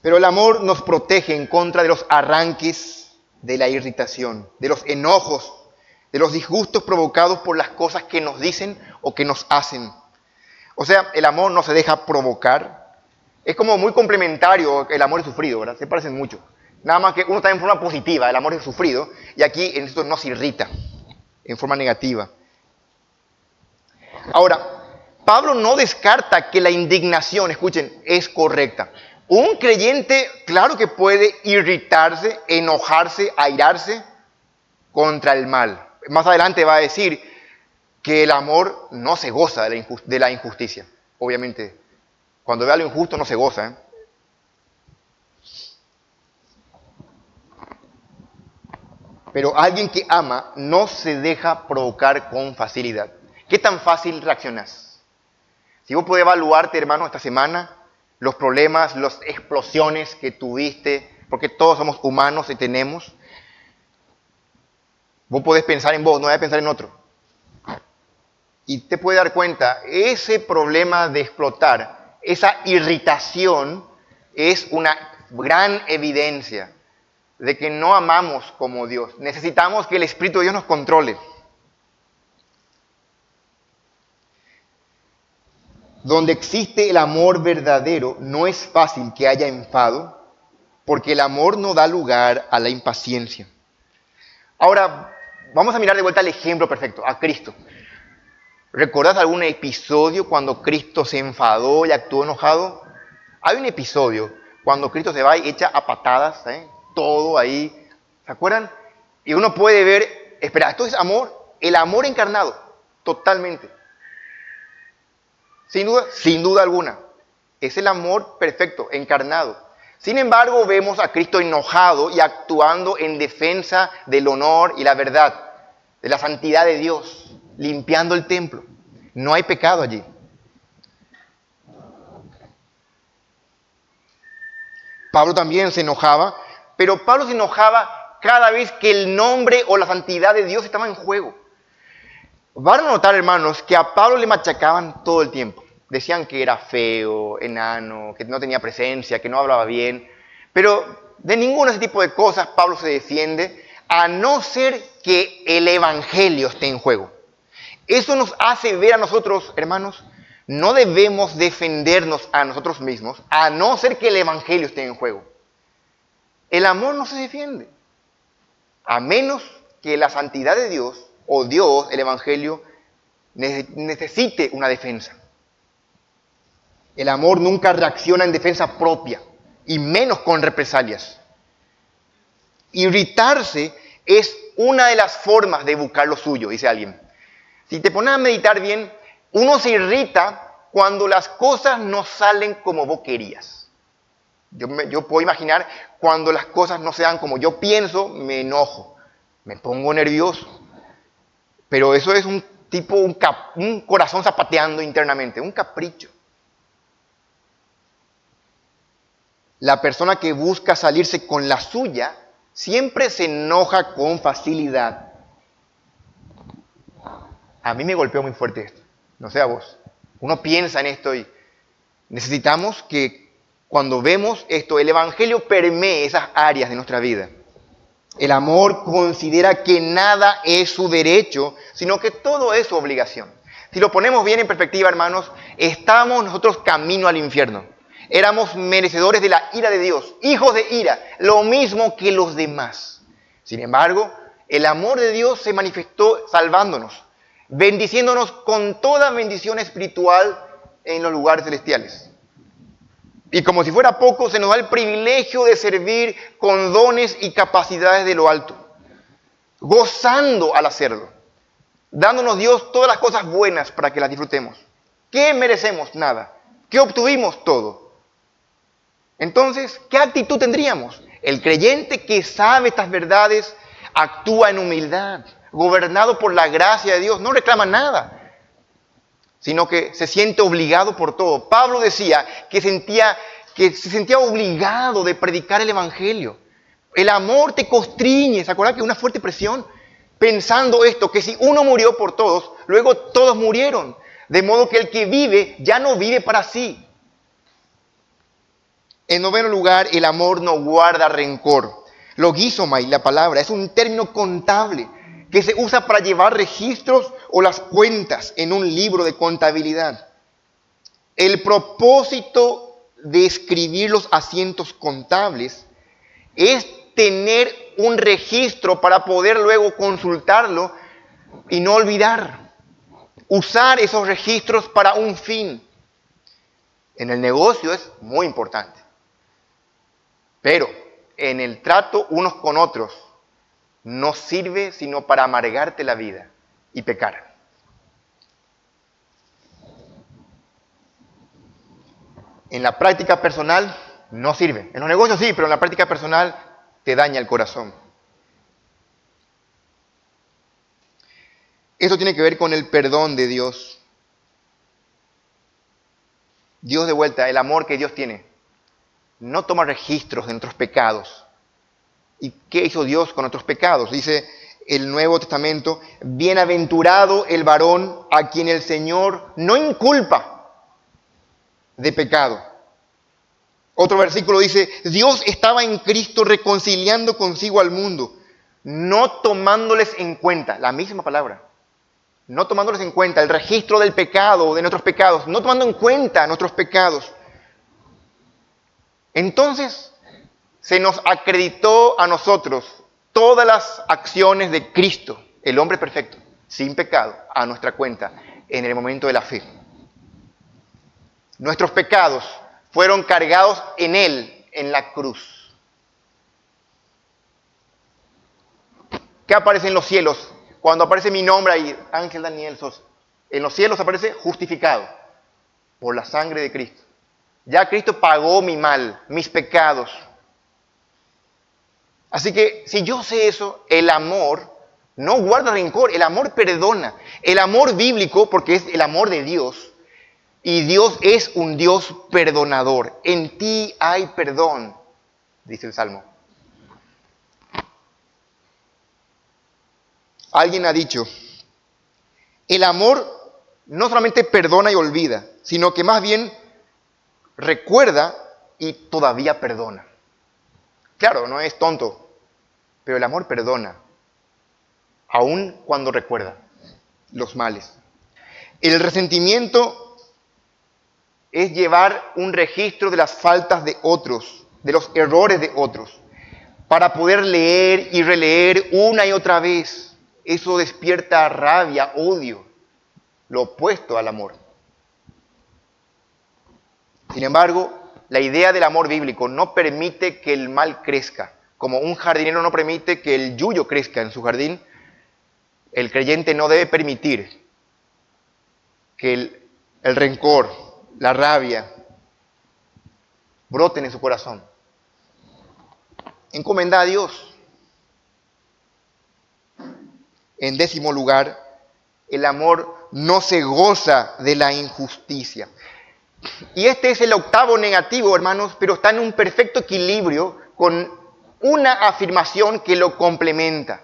Pero el amor nos protege en contra de los arranques de la irritación, de los enojos, de los disgustos provocados por las cosas que nos dicen o que nos hacen. O sea, el amor no se deja provocar. Es como muy complementario el amor y sufrido, ¿verdad? Se parecen mucho. Nada más que uno está en forma positiva, el amor es sufrido, y aquí en esto no se irrita, en forma negativa. Ahora, Pablo no descarta que la indignación, escuchen, es correcta. Un creyente, claro que puede irritarse, enojarse, airarse contra el mal. Más adelante va a decir que el amor no se goza de la injusticia. Obviamente, cuando ve algo injusto no se goza, ¿eh? Pero alguien que ama no se deja provocar con facilidad. ¿Qué tan fácil reaccionas? Si vos podés evaluarte, hermano, esta semana, los problemas, las explosiones que tuviste, porque todos somos humanos y tenemos, vos podés pensar en vos, no debes pensar en otro. Y te puedes dar cuenta, ese problema de explotar, esa irritación, es una gran evidencia de que no amamos como Dios. Necesitamos que el Espíritu de Dios nos controle. Donde existe el amor verdadero, no es fácil que haya enfado, porque el amor no da lugar a la impaciencia. Ahora, vamos a mirar de vuelta al ejemplo perfecto, a Cristo. ¿Recordás algún episodio cuando Cristo se enfadó y actuó enojado? Hay un episodio cuando Cristo se va y echa a patadas, todo ahí, ¿se acuerdan? Y uno puede ver, espera, esto es amor, el amor encarnado, totalmente. Sin duda alguna. Es el amor perfecto, encarnado. Sin embargo, vemos a Cristo enojado y actuando en defensa del honor y la verdad, de la santidad de Dios, limpiando el templo. No hay pecado allí. Pablo también se enojaba, pero Pablo se enojaba cada vez que el nombre o la santidad de Dios estaba en juego. Van a notar, hermanos, que a Pablo le machacaban todo el tiempo. Decían que era feo, enano, que no tenía presencia, que no hablaba bien. Pero de ninguno de ese tipo de cosas Pablo se defiende, a no ser que el evangelio esté en juego. Eso nos hace ver a nosotros, hermanos, no debemos defendernos a nosotros mismos, a no ser que el evangelio esté en juego. El amor no se defiende, a menos que la santidad de Dios, o Dios, el evangelio, necesite una defensa. El amor nunca reacciona en defensa propia, y menos con represalias. Irritarse es una de las formas de buscar lo suyo, dice alguien. Si te pones a meditar bien, uno se irrita cuando las cosas no salen como vos querías. Yo puedo imaginar cuando las cosas no se dan como yo pienso, me enojo, me pongo nervioso. Pero eso es un corazón zapateando internamente, un capricho. La persona que busca salirse con la suya siempre se enoja con facilidad. A mí me golpeó muy fuerte esto, no sé a vos. Uno piensa en esto y necesitamos que cuando vemos esto, el evangelio permee esas áreas de nuestra vida. El amor considera que nada es su derecho, sino que todo es su obligación. Si lo ponemos bien en perspectiva, hermanos, estamos nosotros camino al infierno. Éramos merecedores de la ira de Dios, hijos de ira, lo mismo que los demás. Sin embargo, el amor de Dios se manifestó salvándonos, bendiciéndonos con toda bendición espiritual en los lugares celestiales. Y como si fuera poco, se nos da el privilegio de servir con dones y capacidades de lo alto, gozando al hacerlo, dándonos Dios todas las cosas buenas para que las disfrutemos. ¿Qué merecemos? Nada. ¿Qué obtuvimos? Todo. Entonces, ¿qué actitud tendríamos? El creyente que sabe estas verdades actúa en humildad, gobernado por la gracia de Dios, no reclama nada, sino que se siente obligado por todo. Pablo decía que se sentía obligado de predicar el evangelio. El amor te constriñe, ¿se acuerdan que una fuerte presión? Pensando esto, que si uno murió por todos, luego todos murieron. De modo que el que vive ya no vive para sí. En noveno lugar, el amor no guarda rencor. Logizomai, la palabra, es un término contable que se usa para llevar registros o las cuentas en un libro de contabilidad. El propósito de escribir los asientos contables es tener un registro para poder luego consultarlo y no olvidar. Usar esos registros para un fin. En el negocio es muy importante. Pero en el trato unos con otros no sirve sino para amargarte la vida y pecar. En la práctica personal no sirve. En los negocios sí, pero en la práctica personal te daña el corazón. Esto tiene que ver con el perdón de Dios. Dios, de vuelta, el amor que Dios tiene, no toma registros de nuestros pecados. ¿Y qué hizo Dios con nuestros pecados? Dice el Nuevo Testamento: bienaventurado el varón a quien el Señor no inculpa de pecado. Otro versículo dice: Dios estaba en Cristo reconciliando consigo al mundo, no tomándoles en cuenta, la misma palabra, no tomándoles en cuenta el registro del pecado, de nuestros pecados, no tomando en cuenta nuestros pecados. Entonces, se nos acreditó a nosotros todas las acciones de Cristo, el hombre perfecto, sin pecado, a nuestra cuenta en el momento de la fe. Nuestros pecados fueron cargados en Él, en la cruz. ¿Qué aparece en los cielos? Cuando aparece mi nombre ahí, Ángel Daniel Sosa, en los cielos aparece justificado por la sangre de Cristo. Ya Cristo pagó mi mal, mis pecados. Así que si yo sé eso, el amor no guarda rencor, el amor perdona. El amor bíblico, porque es el amor de Dios, y Dios es un Dios perdonador. En ti hay perdón, dice el Salmo. Alguien ha dicho, el amor no solamente perdona y olvida, sino que más bien recuerda y todavía perdona. Claro, no es tonto, pero el amor perdona, aun cuando recuerda los males. El resentimiento es llevar un registro de las faltas de otros, de los errores de otros, para poder leer y releer una y otra vez. Eso despierta rabia, odio, lo opuesto al amor. Sin embargo, la idea del amor bíblico no permite que el mal crezca. Como un jardinero no permite que el yuyo crezca en su jardín, el creyente no debe permitir que el rencor, la rabia, broten en su corazón. Encomenda a Dios. En 10º lugar, el amor no se goza de la injusticia. Y este es el 8º negativo, hermanos, pero está en un perfecto equilibrio con una afirmación que lo complementa.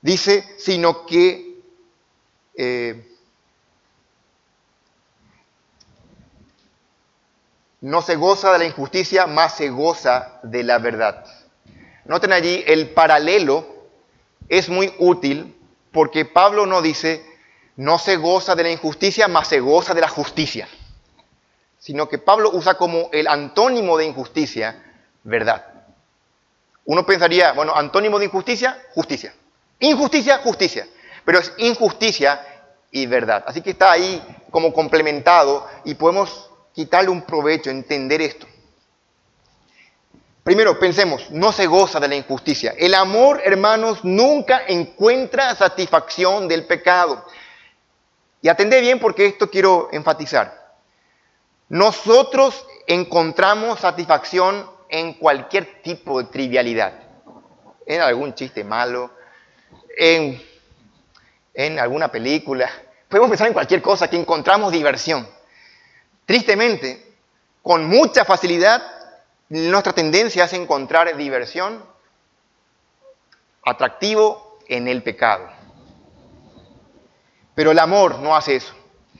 Dice, sino que no se goza de la injusticia, más se goza de la verdad. Noten allí, el paralelo es muy útil porque Pablo no dice, no se goza de la injusticia, más se goza de la justicia. Sino que Pablo usa como el antónimo de injusticia, verdad. Uno pensaría, bueno, antónimo de injusticia, justicia. Injusticia, justicia. Pero es injusticia y verdad. Así que está ahí como complementado y podemos quitarle un provecho, entender esto. Primero, pensemos, no se goza de la injusticia. El amor, hermanos, nunca encuentra satisfacción del pecado. Y atendé bien porque esto quiero enfatizar. Nosotros encontramos satisfacción en cualquier tipo de trivialidad. En algún chiste malo, en alguna película. Podemos pensar en cualquier cosa que encontramos diversión. Tristemente, con mucha facilidad, nuestra tendencia es encontrar diversión, atractivo en el pecado. Pero el amor no hace eso.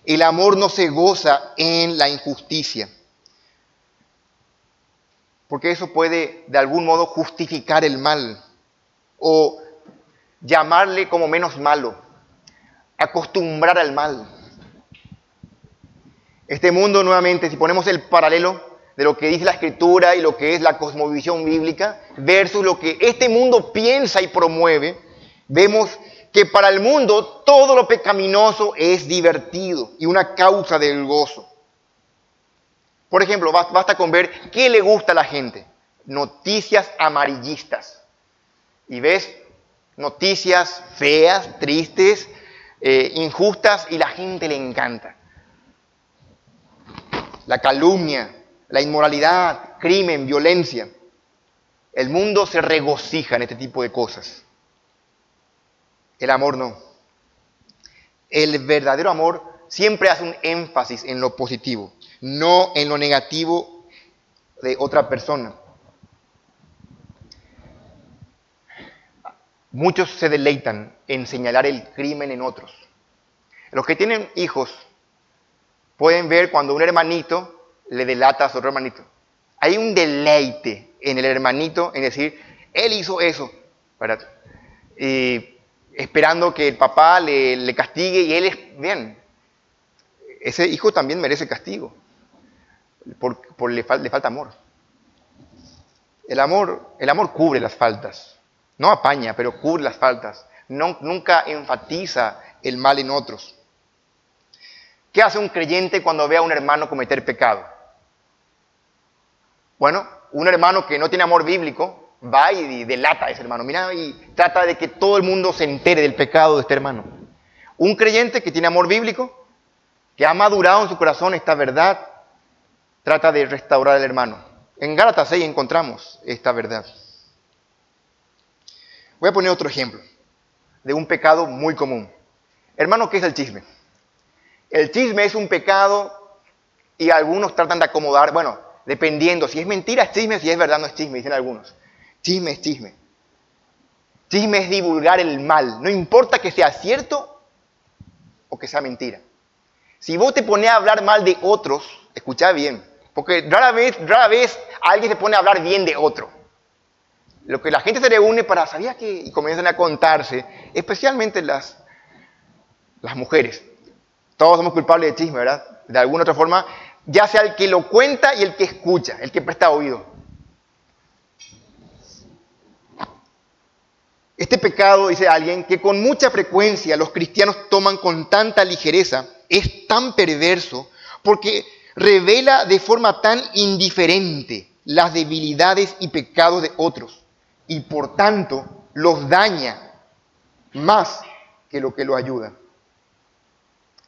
El amor no se goza en la injusticia. Porque eso puede, de algún modo, justificar el mal. O llamarle como menos malo. Acostumbrar al mal. Este mundo, nuevamente, si ponemos el paralelo de lo que dice la Escritura y lo que es la cosmovisión bíblica, versus lo que este mundo piensa y promueve, vemos que para el mundo todo lo pecaminoso es divertido y una causa del gozo. Por ejemplo, basta con ver qué le gusta a la gente. Noticias amarillistas. Y ves noticias feas, tristes, injustas, y la gente le encanta. La calumnia, la inmoralidad, crimen, violencia. El mundo se regocija en este tipo de cosas. El amor no. El verdadero amor siempre hace un énfasis en lo positivo, no en lo negativo de otra persona. Muchos se deleitan en señalar el crimen en otros. Los que tienen hijos pueden ver cuando un hermanito le delata a su otro hermanito. Hay un deleite en el hermanito en decir, él hizo eso, ¿verdad? Y esperando que el papá le castigue y él es bien. Ese hijo también merece castigo, le falta amor. El amor cubre las faltas, no apaña, pero cubre las faltas. Nunca enfatiza el mal en otros. ¿Qué hace un creyente cuando ve a un hermano cometer pecado? Bueno, un hermano que no tiene amor bíblico va y delata a ese hermano. Mira, y trata de que todo el mundo se entere del pecado de este hermano. Un creyente que tiene amor bíblico, que ha madurado en su corazón esta verdad, trata de restaurar al hermano. En Gálatas 6 encontramos esta verdad. Voy a poner otro ejemplo de un pecado muy común. Hermano, ¿qué es el chisme? El chisme es un pecado y algunos tratan de acomodar, bueno, dependiendo, si es mentira es chisme, si es verdad no es chisme, dicen algunos. Chisme es chisme. Chisme es divulgar el mal, no importa que sea cierto o que sea mentira. Si vos te pones a hablar mal de otros, escuchá bien, porque rara vez alguien se pone a hablar bien de otro. Lo que la gente se reúne para, ¿sabías qué? Y comienzan a contarse, especialmente las mujeres. Todos somos culpables de chisme, ¿verdad? De alguna otra forma, ya sea el que lo cuenta y el que escucha, el que presta oído. Este pecado, dice alguien, que con mucha frecuencia los cristianos toman con tanta ligereza, es tan perverso porque revela de forma tan indiferente las debilidades y pecados de otros y por tanto los daña más que lo que lo ayuda.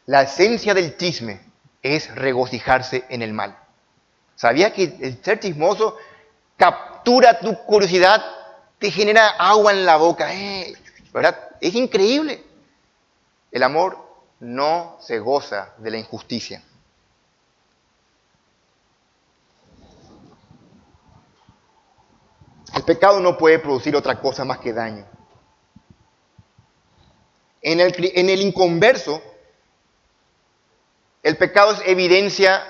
La esencia del chisme es regocijarse en el mal. ¿Sabías que el ser chismoso captura tu curiosidad, te genera agua en la boca? ¿Verdad? Es increíble. El amor no se goza de la injusticia. El pecado no puede producir otra cosa más que daño. En el inconverso, el pecado es evidencia.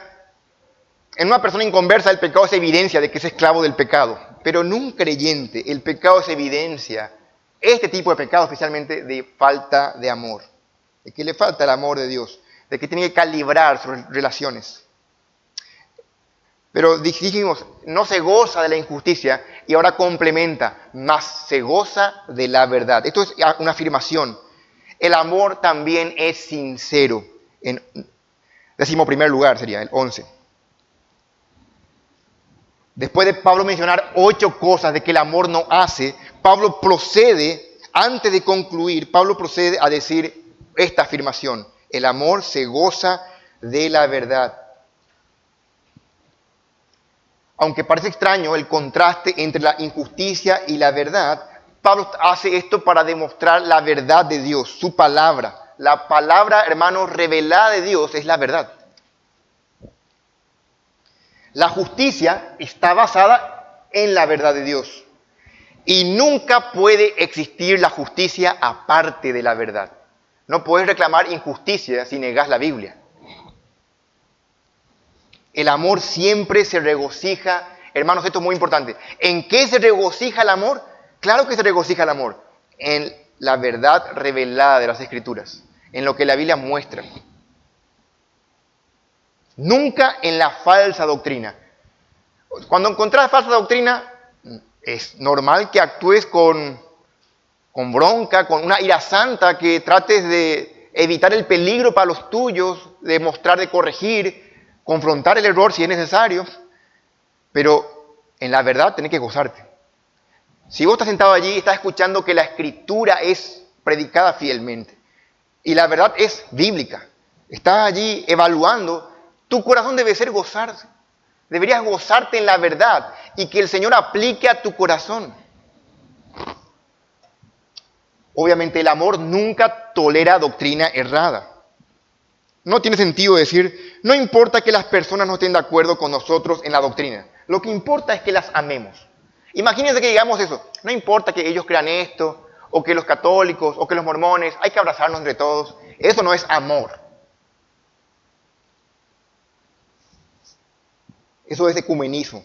En una persona inconversa el pecado es evidencia de que es esclavo del pecado. Pero en un creyente el pecado es evidencia, este tipo de pecado especialmente, de falta de amor. De que le falta el amor de Dios. De que tiene que calibrar sus relaciones. Pero dijimos, no se goza de la injusticia y ahora complementa, más se goza de la verdad. Esto es una afirmación. El amor también es sincero. En 11º lugar sería el 11. Después de Pablo mencionar 8 cosas de que el amor no hace, Pablo procede, antes de concluir, Pablo procede a decir esta afirmación. El amor se goza de la verdad. Aunque parece extraño el contraste entre la injusticia y la verdad, Pablo hace esto para demostrar la verdad de Dios, su palabra. La palabra, hermanos, revelada de Dios es la verdad. La justicia está basada en la verdad de Dios. Y nunca puede existir la justicia aparte de la verdad. No puedes reclamar injusticia si negas la Biblia. El amor siempre se regocija. Hermanos, esto es muy importante. ¿En qué se regocija el amor? Claro que se regocija el amor. En la verdad revelada de las Escrituras. En lo que la Biblia muestra. Nunca en la falsa doctrina. Cuando encontrás falsa doctrina, es normal que actúes con bronca, con una ira santa, que trates de evitar el peligro para los tuyos, de mostrar, de corregir, confrontar el error si es necesario, pero en la verdad tenés que gozarte. Si vos estás sentado allí y estás escuchando que la Escritura es predicada fielmente y la verdad es bíblica, estás allí evaluando, tu corazón debe ser gozarse. Deberías gozarte en la verdad y que el Señor aplique a tu corazón. Obviamente el amor nunca tolera doctrina errada. No tiene sentido decir, no importa que las personas no estén de acuerdo con nosotros en la doctrina. Lo que importa es que las amemos. Imagínense que digamos eso, no importa que ellos crean esto, o que los católicos, o que los mormones, hay que abrazarnos entre todos. Eso no es amor. Eso es ecumenismo.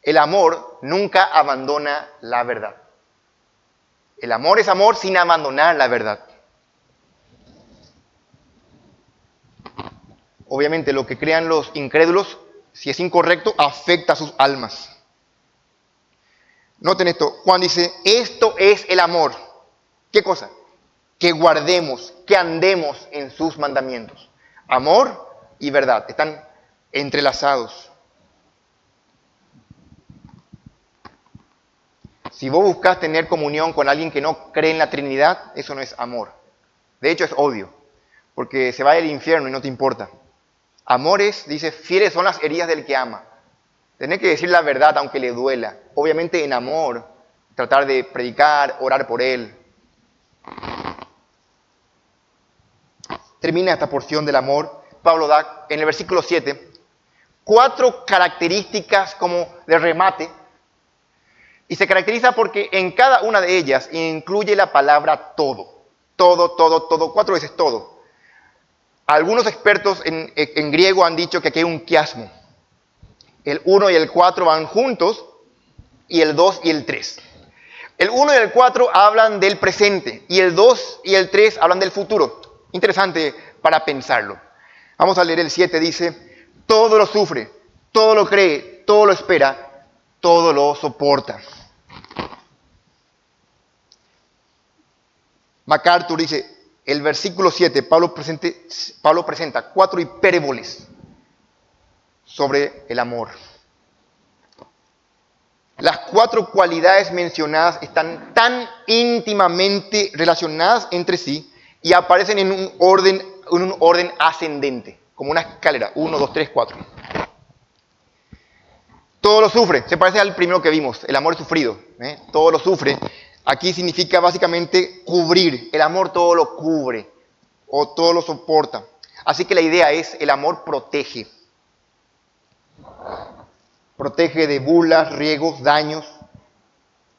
El amor nunca abandona la verdad. El amor es amor sin abandonar la verdad. Obviamente lo que crean los incrédulos, si es incorrecto, afecta a sus almas. Noten esto, Juan dice, esto es el amor. ¿Qué cosa? Que guardemos, que andemos en sus mandamientos. Amor y verdad están entrelazados. Si vos buscas tener comunión con alguien que no cree en la Trinidad, eso no es amor. De hecho es odio, porque se va al infierno y no te importa. Amores, dice, fieles son las heridas del que ama. Tener que decir la verdad aunque le duela. Obviamente en amor, tratar de predicar, orar por él. Termina esta porción del amor. Pablo da en el versículo 7 4 características como de remate. Y se caracteriza porque en cada una de ellas incluye la palabra todo. Todo, 4 veces todo. Algunos expertos en griego han dicho que aquí hay un quiasmo. El 1 y el 4 van juntos y el 2 y el 3. El 1 y el 4 hablan del presente y el 2 y el 3 hablan del futuro. Interesante para pensarlo. Vamos a leer el 7, dice, todo lo sufre, todo lo cree, todo lo espera, todo lo soporta. MacArthur dice, el versículo 7, Pablo presenta 4 hipérboles sobre el amor. Las 4 cualidades mencionadas están tan íntimamente relacionadas entre sí y aparecen en un orden ascendente, como una escalera, 1, 2, 3, 4. Todo lo sufre, se parece al primero que vimos, el amor sufrido. Todo lo sufre. Aquí significa básicamente cubrir. El amor todo lo cubre o todo lo soporta. Así que la idea es, el amor protege. Protege de burlas, riesgos, daños.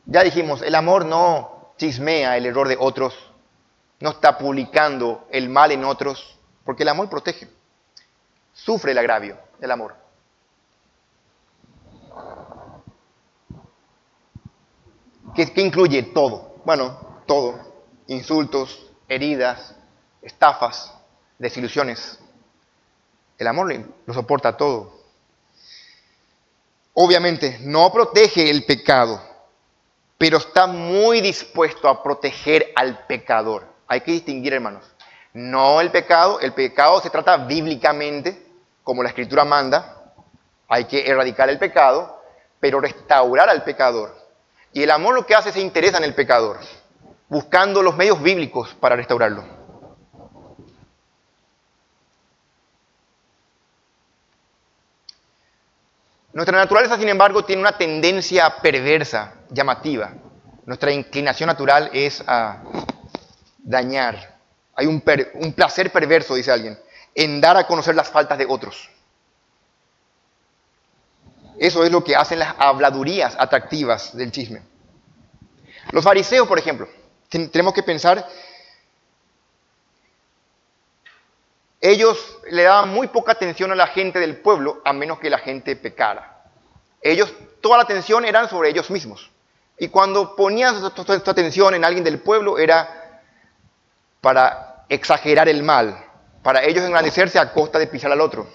Ya dijimos, el amor no chismea el error de otros, no está publicando el mal en otros, porque el amor protege. Sufre el agravio, el amor. ¿Qué incluye todo? Bueno, todo. Insultos, heridas, estafas, desilusiones. El amor lo soporta todo. Obviamente, no protege el pecado, pero está muy dispuesto a proteger al pecador. Hay que distinguir, hermanos. No el pecado se trata bíblicamente, como la Escritura manda. Hay que erradicar el pecado, pero restaurar al pecador. Y el amor lo que hace es se interesa en el pecador, buscando los medios bíblicos para restaurarlo. Nuestra naturaleza, sin embargo, tiene una tendencia perversa, llamativa. Nuestra inclinación natural es a dañar. Hay un placer perverso, dice alguien, en dar a conocer las faltas de otros. Eso es lo que hacen las habladurías atractivas del chisme. Los fariseos, por ejemplo, tenemos que pensar, ellos le daban muy poca atención a la gente del pueblo, a menos que la gente pecara. Ellos, toda la atención era sobre ellos mismos. Y cuando ponían su atención en alguien del pueblo, era para exagerar el mal, para ellos engrandecerse a costa de pisar al otro.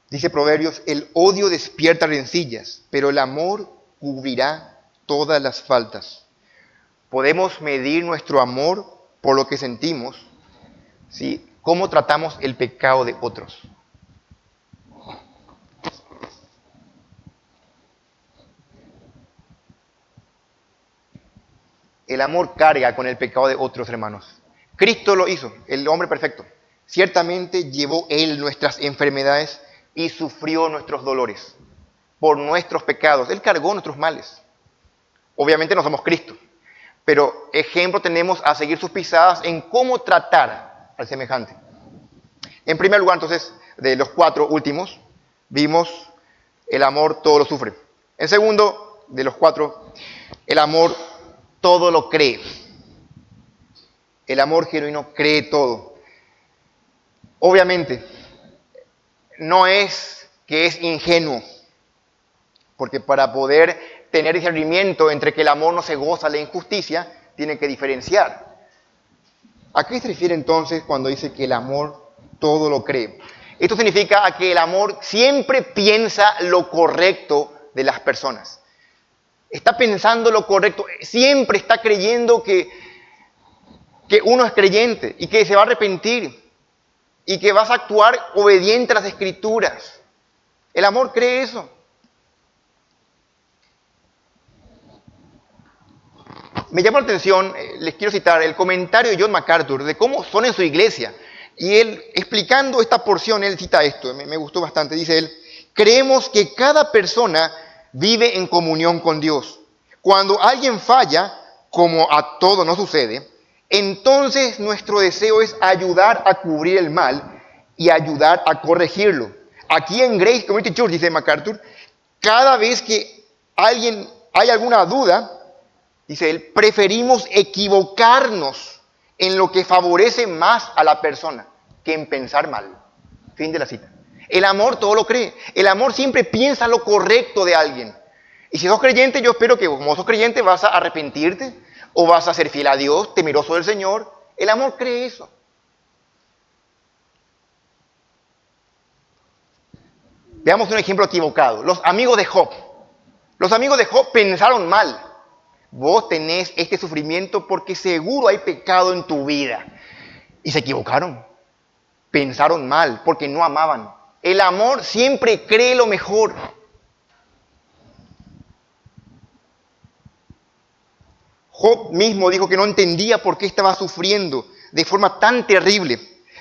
Dice Proverbios, el odio despierta rencillas, pero el amor cubrirá todas las faltas. Podemos medir nuestro amor por lo que sentimos, ¿sí? Cómo tratamos el pecado de otros. El amor carga con el pecado de otros, hermanos. Cristo lo hizo, el hombre perfecto. Ciertamente llevó Él nuestras enfermedades y sufrió nuestros dolores por nuestros pecados. Él cargó nuestros males. Obviamente no somos Cristo, pero ejemplo tenemos a seguir sus pisadas en cómo tratar al semejante. En primer lugar, entonces, de los 4 últimos, vimos el amor todo lo sufre. En segundo, de los 4, el amor todo lo cree. El amor genuino cree todo. Obviamente, no es que es ingenuo, porque para poder tener discernimiento entre que el amor no se goza de la injusticia, tiene que diferenciar. ¿A qué se refiere entonces cuando dice que el amor todo lo cree? Esto significa a que el amor siempre piensa lo correcto de las personas. Está pensando lo correcto, siempre está creyendo que uno es creyente y que se va a arrepentir y que vas a actuar obediente a las Escrituras. El amor cree eso. Me llama la atención, les quiero citar el comentario de John MacArthur de cómo son en su iglesia. Y él, explicando esta porción, él cita esto, me gustó bastante. Dice él, creemos que cada persona vive en comunión con Dios. Cuando alguien falla, como a todos nos sucede, entonces nuestro deseo es ayudar a cubrir el mal y ayudar a corregirlo. Aquí en Grace Community Church, dice MacArthur, cada vez que hay alguna duda, dice él, preferimos equivocarnos en lo que favorece más a la persona que en pensar mal. Fin de la cita. El amor todo lo cree. El amor siempre piensa lo correcto de alguien. Y si sos creyente, yo espero que como sos creyente vas a arrepentirte o vas a ser fiel a Dios, temeroso del Señor. El amor cree eso. Veamos un ejemplo equivocado. Los amigos de Job. Los amigos de Job pensaron mal. Vos tenés este sufrimiento porque seguro hay pecado en tu vida. Y se equivocaron. Pensaron mal porque no amaban. El amor siempre cree lo mejor. Job mismo dijo que no entendía por qué estaba sufriendo de forma tan terrible,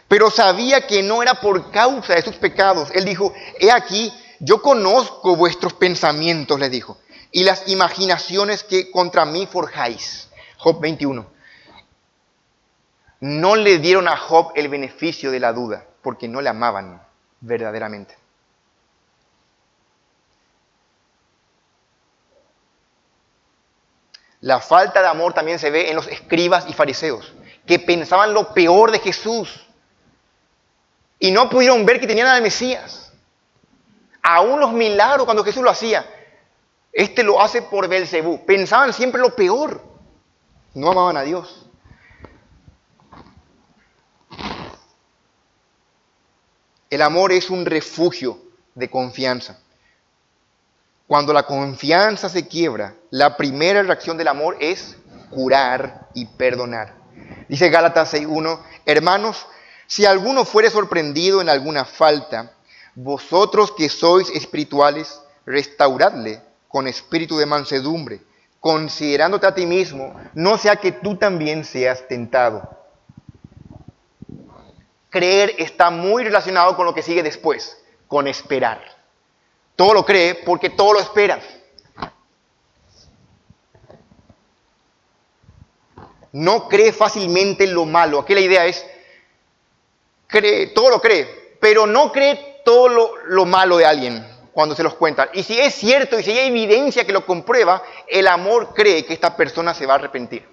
pero sabía que no era por causa de sus pecados. Él dijo, he aquí, yo conozco vuestros pensamientos, les dijo, y las imaginaciones que contra mí forjáis. Job 21. No le dieron a Job el beneficio de la duda, porque no le amaban verdaderamente. La falta de amor también se ve en los escribas y fariseos, que pensaban lo peor de Jesús y no pudieron ver que tenían al Mesías. Aún los milagros cuando Jesús lo hacía, este lo hace por Belcebú. Pensaban siempre lo peor, no amaban a Dios. El amor es un refugio de confianza. Cuando la confianza se quiebra, la primera reacción del amor es curar y perdonar. Dice Gálatas 6:1, hermanos, si alguno fuere sorprendido en alguna falta, vosotros que sois espirituales, restauradle con espíritu de mansedumbre, considerándote a ti mismo, no sea que tú también seas tentado. Creer está muy relacionado con lo que sigue después, con esperar. Todo lo cree porque todo lo espera. No cree fácilmente en lo malo. Aquí la idea es, todo lo cree, pero no cree todo lo malo de alguien cuando se los cuenta. Y si es cierto y si hay evidencia que lo comprueba, el amor cree que esta persona se va a arrepentir.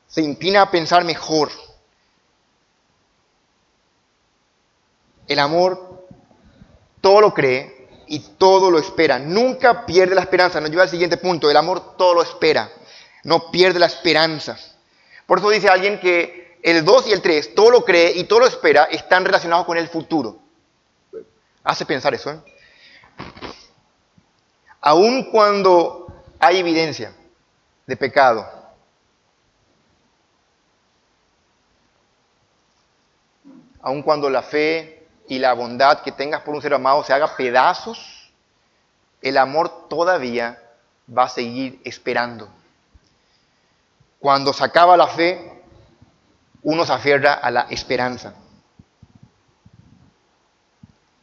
Se inclina a pensar mejor. El amor todo lo cree y todo lo espera. Nunca pierde la esperanza. Nos lleva al siguiente punto. El amor todo lo espera. No pierde la esperanza. Por eso dice alguien que el 2 y el 3, todo lo cree y todo lo espera, están relacionados con el futuro. Hace pensar eso, ¿eh? Aun cuando hay evidencia de pecado, aun cuando la fe y la bondad que tengas por un ser amado se haga pedazos, el amor todavía va a seguir esperando. Cuando se acaba la fe, uno se aferra a la esperanza.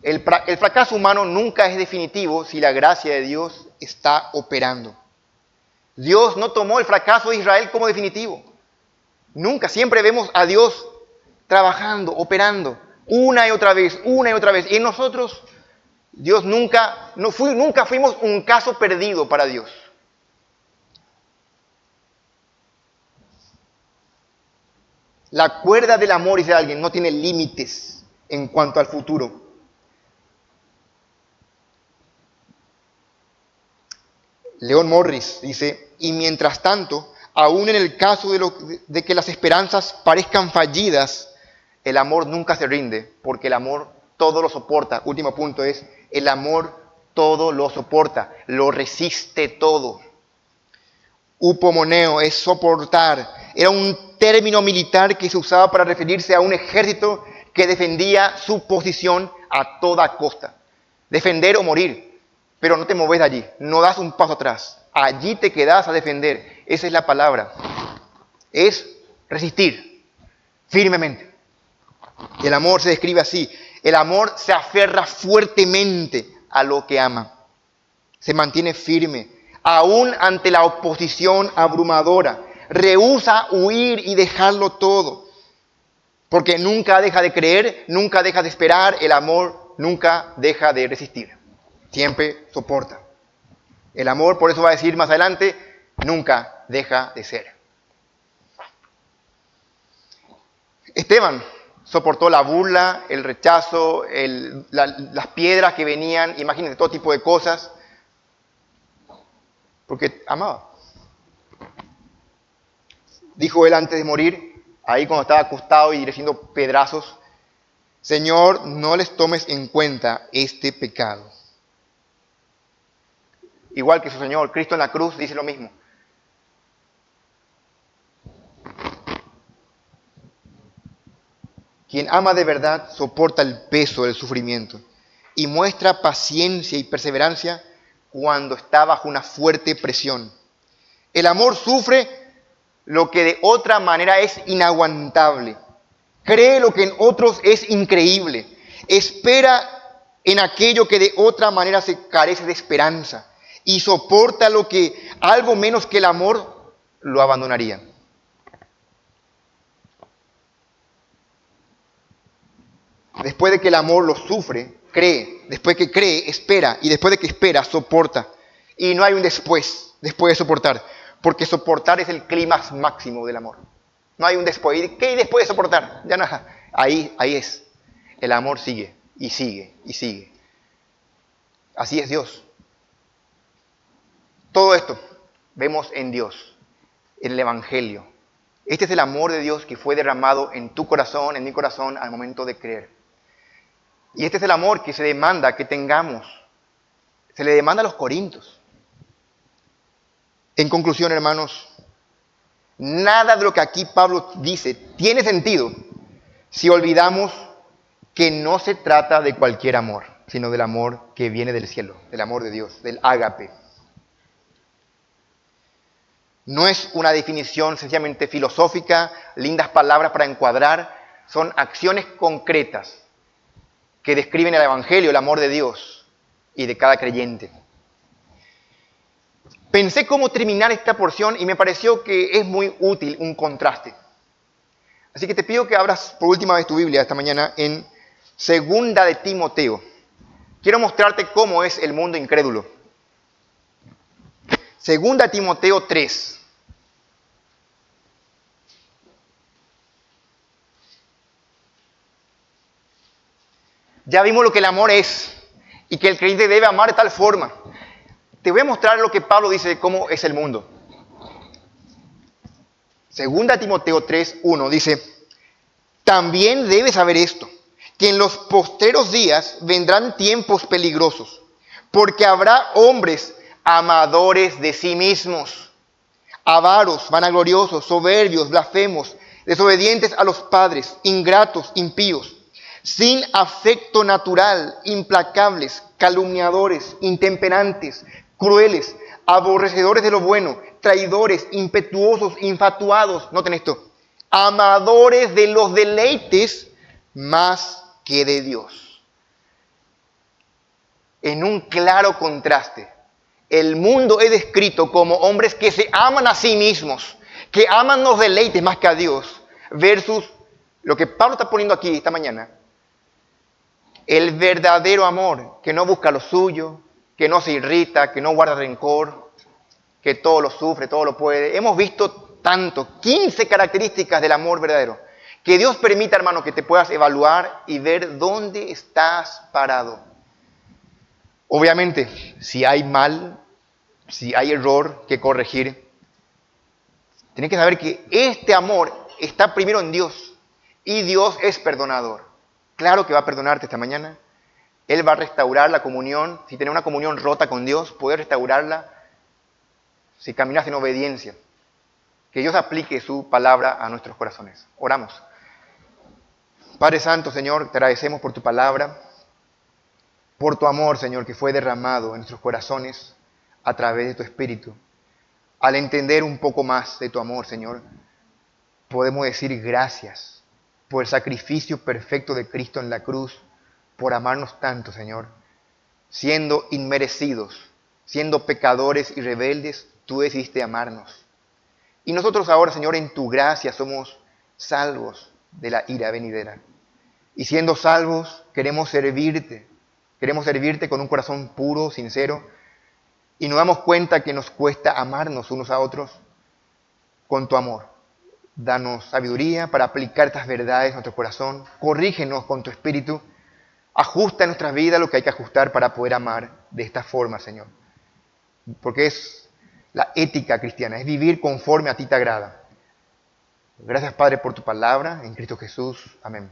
El fracaso humano nunca es definitivo si la gracia de Dios está operando. Dios no tomó el fracaso de Israel como definitivo. Nunca, siempre vemos a Dios trabajando, operando. Una y otra vez, una y otra vez. Y en nosotros, Dios nunca fuimos un caso perdido para Dios. La cuerda del amor, dice alguien, no tiene límites en cuanto al futuro. Leon Morris dice, y mientras tanto, aún en el caso de que las esperanzas parezcan fallidas, el amor nunca se rinde, porque el amor todo lo soporta. Último punto es, el amor todo lo soporta, lo resiste todo. Upomoneo es soportar. Era un término militar que se usaba para referirse a un ejército que defendía su posición a toda costa. Defender o morir. pero no te moves de allí, no das un paso atrás. Allí te quedas a defender. Esa es la palabra. Es resistir firmemente. El amor se describe así. El amor se aferra fuertemente a lo que ama. Se mantiene firme, aún ante la oposición abrumadora. Rehúsa huir y dejarlo todo. Porque nunca deja de creer, nunca deja de esperar. El amor nunca deja de resistir. Siempre soporta. El amor, por eso va a decir más adelante, nunca deja de ser. Esteban soportó la burla, el rechazo, las piedras que venían, imagínense, todo tipo de cosas, porque amaba. Dijo él antes de morir, ahí cuando estaba acostado y recibiendo pedrazos, Señor, no les tomes en cuenta este pecado. Igual que su Señor, Cristo en la cruz dice lo mismo. Quien ama de verdad soporta el peso del sufrimiento y muestra paciencia y perseverancia cuando está bajo una fuerte presión. El amor sufre lo que de otra manera es inaguantable. Cree lo que en otros es increíble. Espera en aquello que de otra manera se carece de esperanza. Y soporta lo que algo menos que el amor lo abandonaría. Después de que el amor lo sufre, cree. Después que cree, espera. Y después de que espera, soporta. Y no hay un después de soportar. Porque soportar es el clímax máximo del amor. No hay un después. ¿Qué hay después de soportar? Ya nada. Ahí es. El amor sigue y sigue y sigue. Así es Dios. Todo esto vemos en Dios, en el Evangelio. Este es el amor de Dios que fue derramado en tu corazón, en mi corazón, al momento de creer. Y este es el amor que se demanda que tengamos. Se le demanda a los corintios. En conclusión, hermanos, nada de lo que aquí Pablo dice tiene sentido si olvidamos que no se trata de cualquier amor, sino del amor que viene del cielo, del amor de Dios, del ágape. No es una definición sencillamente filosófica, lindas palabras para encuadrar, son acciones concretas que describen el Evangelio, el amor de Dios y de cada creyente. Pensé cómo terminar esta porción y me pareció que es muy útil un contraste. Así que te pido que abras por última vez tu Biblia esta mañana en Segunda de Timoteo. Quiero mostrarte cómo es el mundo incrédulo. Segunda de Timoteo 3. Ya vimos lo que el amor es y que el creyente debe amar de tal forma. Te voy a mostrar lo que Pablo dice de cómo es el mundo. Segunda Timoteo 3:1 dice, también debes saber esto, que en los postreros días vendrán tiempos peligrosos, porque habrá hombres amadores de sí mismos, avaros, vanagloriosos, soberbios, blasfemos, desobedientes a los padres, ingratos, impíos, sin afecto natural, implacables, calumniadores, intemperantes, crueles, aborrecedores de lo bueno, traidores, impetuosos, infatuados, noten esto, amadores de los deleites más que de Dios. En un claro contraste, el mundo es descrito como hombres que se aman a sí mismos, que aman los deleites más que a Dios, versus lo que Pablo está poniendo aquí esta mañana, el verdadero amor, que no busca lo suyo, que no se irrita, que no guarda rencor, que todo lo sufre, todo lo puede. Hemos visto tanto, 15 características del amor verdadero. Que Dios permita, hermano, que te puedas evaluar y ver dónde estás parado. Obviamente, si hay mal, si hay error que corregir, tienes que saber que este amor está primero en Dios y Dios es perdonador. Claro que va a perdonarte esta mañana. Él va a restaurar la comunión. Si tienes una comunión rota con Dios, puede restaurarla si caminas en obediencia. Que Dios aplique su palabra a nuestros corazones. Oramos. Padre Santo, Señor, te agradecemos por tu palabra. por tu amor, Señor, que fue derramado en nuestros corazones a través de tu Espíritu. Al entender un poco más de tu amor, Señor, podemos decir gracias por el sacrificio perfecto de Cristo en la cruz, por amarnos tanto, Señor. Siendo inmerecidos, siendo pecadores y rebeldes, tú decidiste amarnos. Y nosotros ahora, Señor, en tu gracia somos salvos de la ira venidera. Y siendo salvos, queremos servirte con un corazón puro, sincero, y nos damos cuenta que nos cuesta amarnos unos a otros con tu amor. Danos sabiduría para aplicar estas verdades en nuestro corazón, corrígenos con tu espíritu, ajusta en nuestra vida lo que hay que ajustar para poder amar de esta forma, Señor. Porque es la ética cristiana, es vivir conforme a ti te agrada. Gracias, Padre, por tu palabra, en Cristo Jesús. Amén.